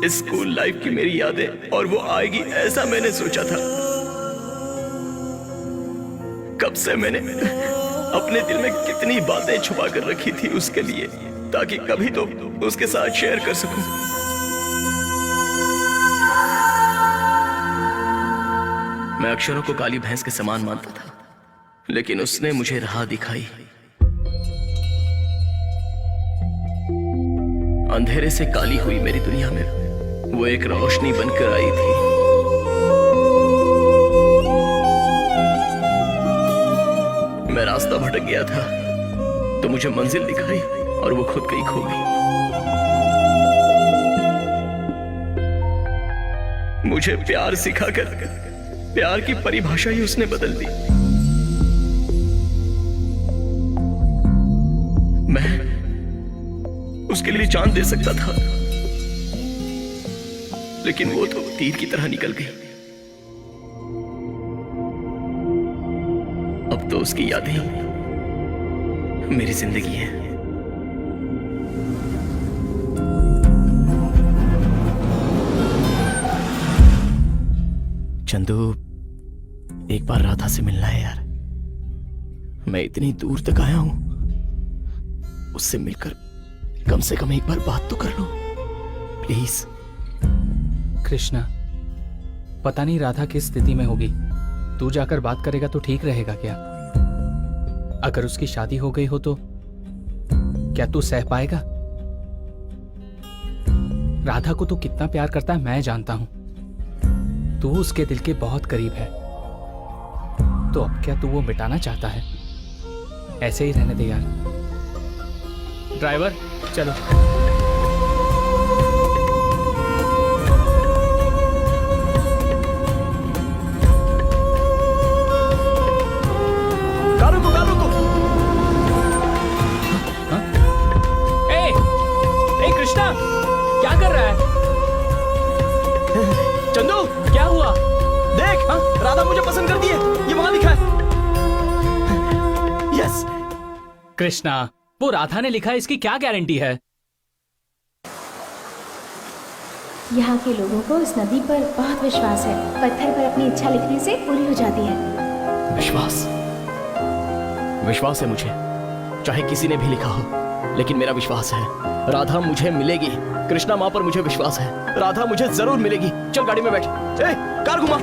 इस स्कूल लाइफ की मेरी यादें और वो आएगी ऐसा मैंने सोचा था। कब से मैंने अपने दिल में कितनी बातें छुपा कर रखी थी उसके लिए, ताकि कभी तो उसके साथ शेयर कर सकूं। मैं अक्षरों को काली भैंस के समान मानता था, लेकिन उसने मुझे राह दिखाई। अंधेरे से काली हुई मेरी दुनिया में वो एक रोशनी बनकर आई थी। मैं रास्ता भटक गया था तो मुझे मंजिल दिखाई और वो खुद कहीं खो गई। मुझे प्यार सिखाकर प्यार की परिभाषा ही उसने बदल दी। मैं उसके लिए जान दे सकता था, लेकिन वो तो तीर की तरह निकल गई। अब तो उसकी यादें मेरी जिंदगी है। चंदू, एक बार राधा से मिलना है यार। मैं इतनी दूर तक आया हूं, उससे मिलकर कम से कम एक बार बात तो कर लो प्लीज। कृष्णा, पता नहीं राधा किस स्थिति में होगी, तू जाकर बात करेगा तो ठीक रहेगा क्या? अगर उसकी शादी हो गई हो तो क्या तू सह पाएगा? राधा को तू कितना प्यार करता है मैं जानता हूं, तू उसके दिल के बहुत करीब है, तो अब क्या तू वो मिटाना चाहता है? ऐसे ही रहने दे यार। ड्राइवर चलो। कृष्णा, क्या कर रहा है? चंदू, क्या हुआ? देख, राधा मुझे पसंद कर दी है, ये वहां लिखा है। यस। कृष्णा, वो राधा ने लिखा है इसकी क्या गारंटी है? यहाँ के लोगों को इस नदी पर बहुत विश्वास है। पत्थर पर अपनी इच्छा लिखने से पूरी हो जाती है। विश्वास? विश्वास है मुझे, चाहे किसी ने भी लिखा हो, लेकिन मेरा विश्वास है राधा मुझे मिलेगी। कृष्णा माँ पर मुझे विश्वास है, राधा मुझे जरूर मिलेगी। चल गाड़ी में बैठ। ए, कार घुमा।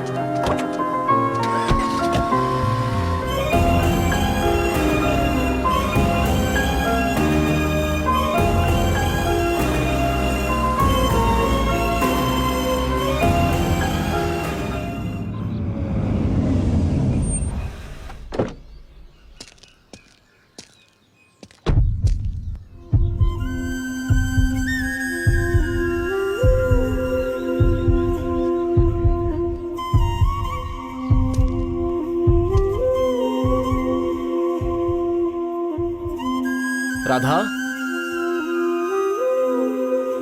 राधा,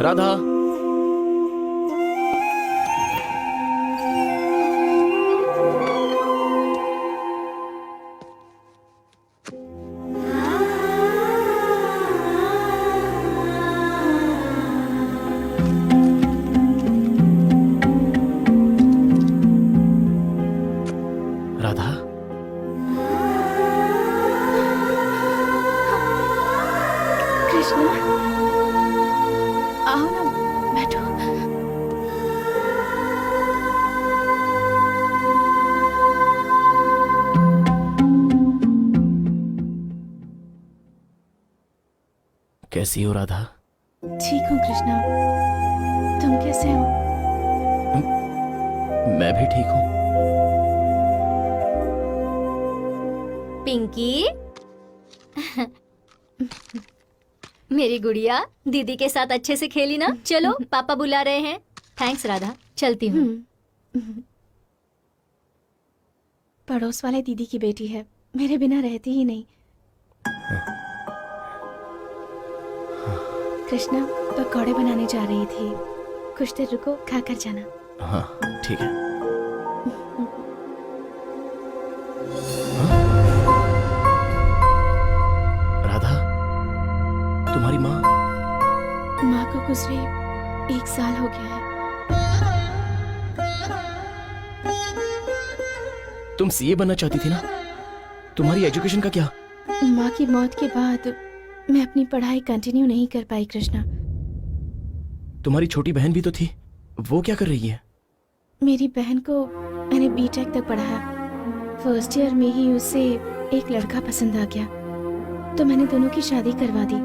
राधा, राधा, कृष्णा, आओ ना, बैठो। कैसी हो राधा? ठीक हूँ कृष्णा, तुम कैसे हो? मैं भी ठीक हूँ। पिंकी मेरी गुड़िया, दीदी के साथ अच्छे से खेली ना? चलो पापा बुला रहे हैं। थैंक्स राधा, चलती हूँ। पड़ोस वाले दीदी की बेटी है, मेरे बिना रहती ही नहीं। कृष्णा पकौड़े बनाने जा रही थी, कुछ देर रुको, खा कर जाना। हाँ ठीक है। राधा, तुम्हारी माँ? माँ को गुजरे 1 साल हो गया है। तुम सीए बनना चाहती थी ना? तुम्हारी एजुकेशन का क्या? माँ की मौत के बाद मैं अपनी पढ़ाई कंटिन्यू नहीं कर पाई कृष्णा। तुम्हारी छोटी बहन भी तो थी, वो क्या कर रही है? मेरी बहन को मैंने बीटेक तक पढ़ाया। फर्स्ट ईयर में ही उसे एक लड़का पसंद आ गया, तो मैंने दोनों की शादी करवा दी।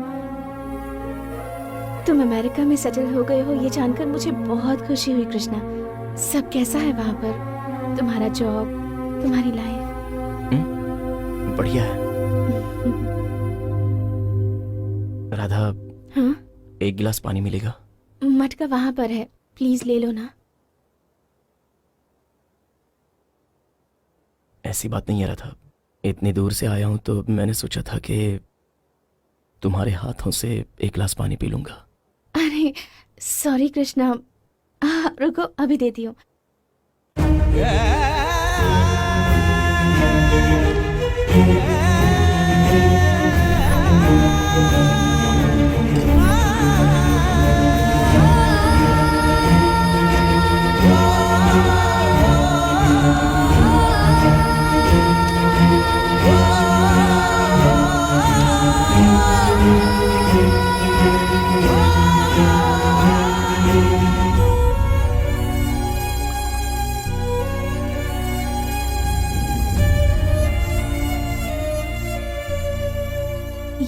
तुम अमेरिका में सेटल हो गए हो ये जानकर मुझे बहुत खुशी हुई कृष्णा। सब कैसा है वहाँ पर? तुम्हारा जॉब, तुम्हारी लाइफ? बढ़िया है। राधा, हाँ? एक गिलास पानी मिलेगा? मटका वहाँ पर है, प्लीज ले लो ना। ऐसी बात नहीं है राधा, इतनी दूर से आया हूं तो मैंने सोचा था कि तुम्हारे हाथों से एक गिलास पानी पी लूंगा। अरे सॉरी कृष्णा, रुको अभी देती हूँ।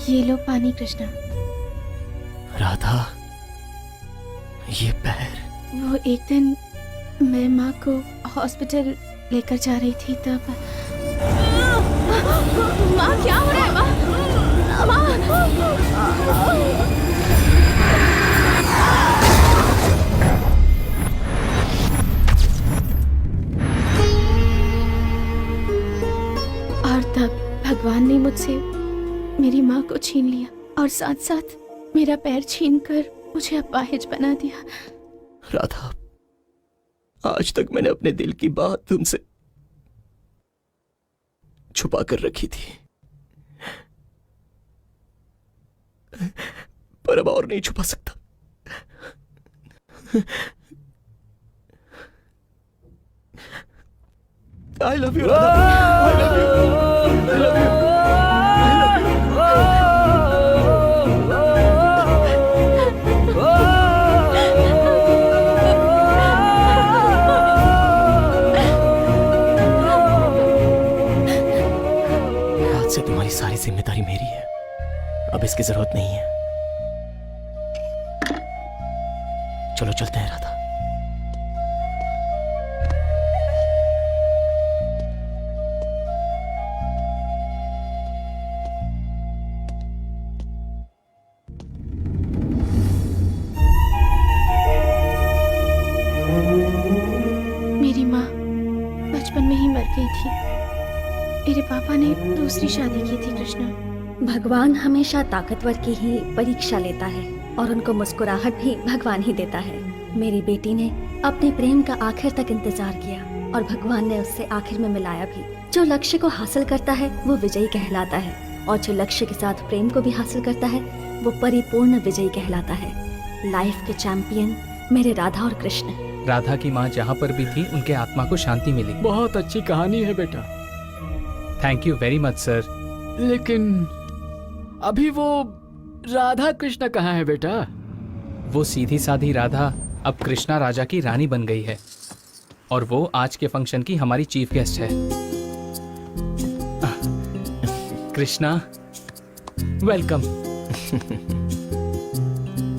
ये लो पानी कृष्णा। राधा, ये पैर? वो एक दिन मैं माँ को हॉस्पिटल लेकर जा रही थी तब। माँ क्या हो रहा है? माँ, और तब भगवान ने मुझसे मेरी माँ को छीन लिया और साथ साथ मेरा पैर छीनकर मुझे अपाहिज बना दिया। राधा, आज तक मैंने अपने दिल की बात तुमसे छुपा कर रखी थी, पर अब और नहीं छुपा सकता। आई love you Radha, I love you, I love you. आज से तुम्हारी सारी जिम्मेदारी मेरी है, अब इसकी जरूरत नहीं है। चलो चलते हैं राधा। मेरी माँ बचपन में ही मर गई थी। मेरे पापा ने दूसरी शादी की थी कृष्णा। भगवान हमेशा ताकतवर की ही परीक्षा लेता है और उनको मुस्कुराहट भी भगवान ही देता है। मेरी बेटी ने अपने प्रेम का आखिर तक इंतजार किया और भगवान ने उससे आखिर में मिलाया भी। जो लक्ष्य को हासिल करता है वो विजयी कहलाता है और जो लक्ष्य के साथ प्रेम को भी हासिल करता है वो परिपूर्ण विजयी कहलाता है। लाइफ के चैंपियन मेरे राधा और कृष्ण। राधा की माँ जहाँ पर भी थी उनके आत्मा को शांति मिली। बहुत अच्छी कहानी है बेटा, thank you very much sir. लेकिन अभी वो राधा कृष्ण कहाँ है बेटा? वो सीधी साधी राधा अब कृष्णा राजा की रानी बन गई है और वो आज के फंक्शन की हमारी चीफ गेस्ट है। कृष्णा वेलकम।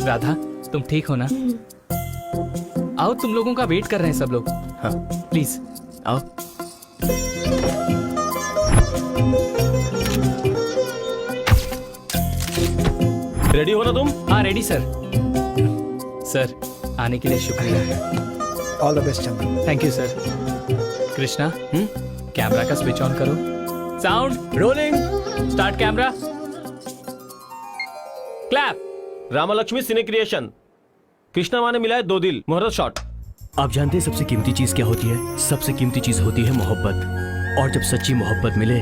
राधा तुम ठीक हो ना? आओ, तुम लोगों का वेट कर रहे हैं सब लोग। हाँ प्लीज आओ। रेडी हो ना तुम? हाँ रेडी सर। सर आने के लिए शुक्रिया। All the best Chandan. Thank you sir. Krishna camera का स्विच ऑन करो। Sound rolling. Start camera clap. Ramalakshmi cine creation. Krishna माँ ने मिला है 2 दिल, मुहूर्त शॉट। आप जानते हैं सबसे कीमती चीज क्या होती है? सबसे कीमती चीज होती है मोहब्बत। और जब सच्ची मोहब्बत मिले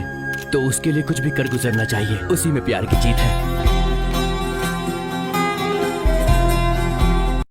तो उसके लिए कुछ भी कर गुजरना चाहिए। उसी में प्यार की जीत है।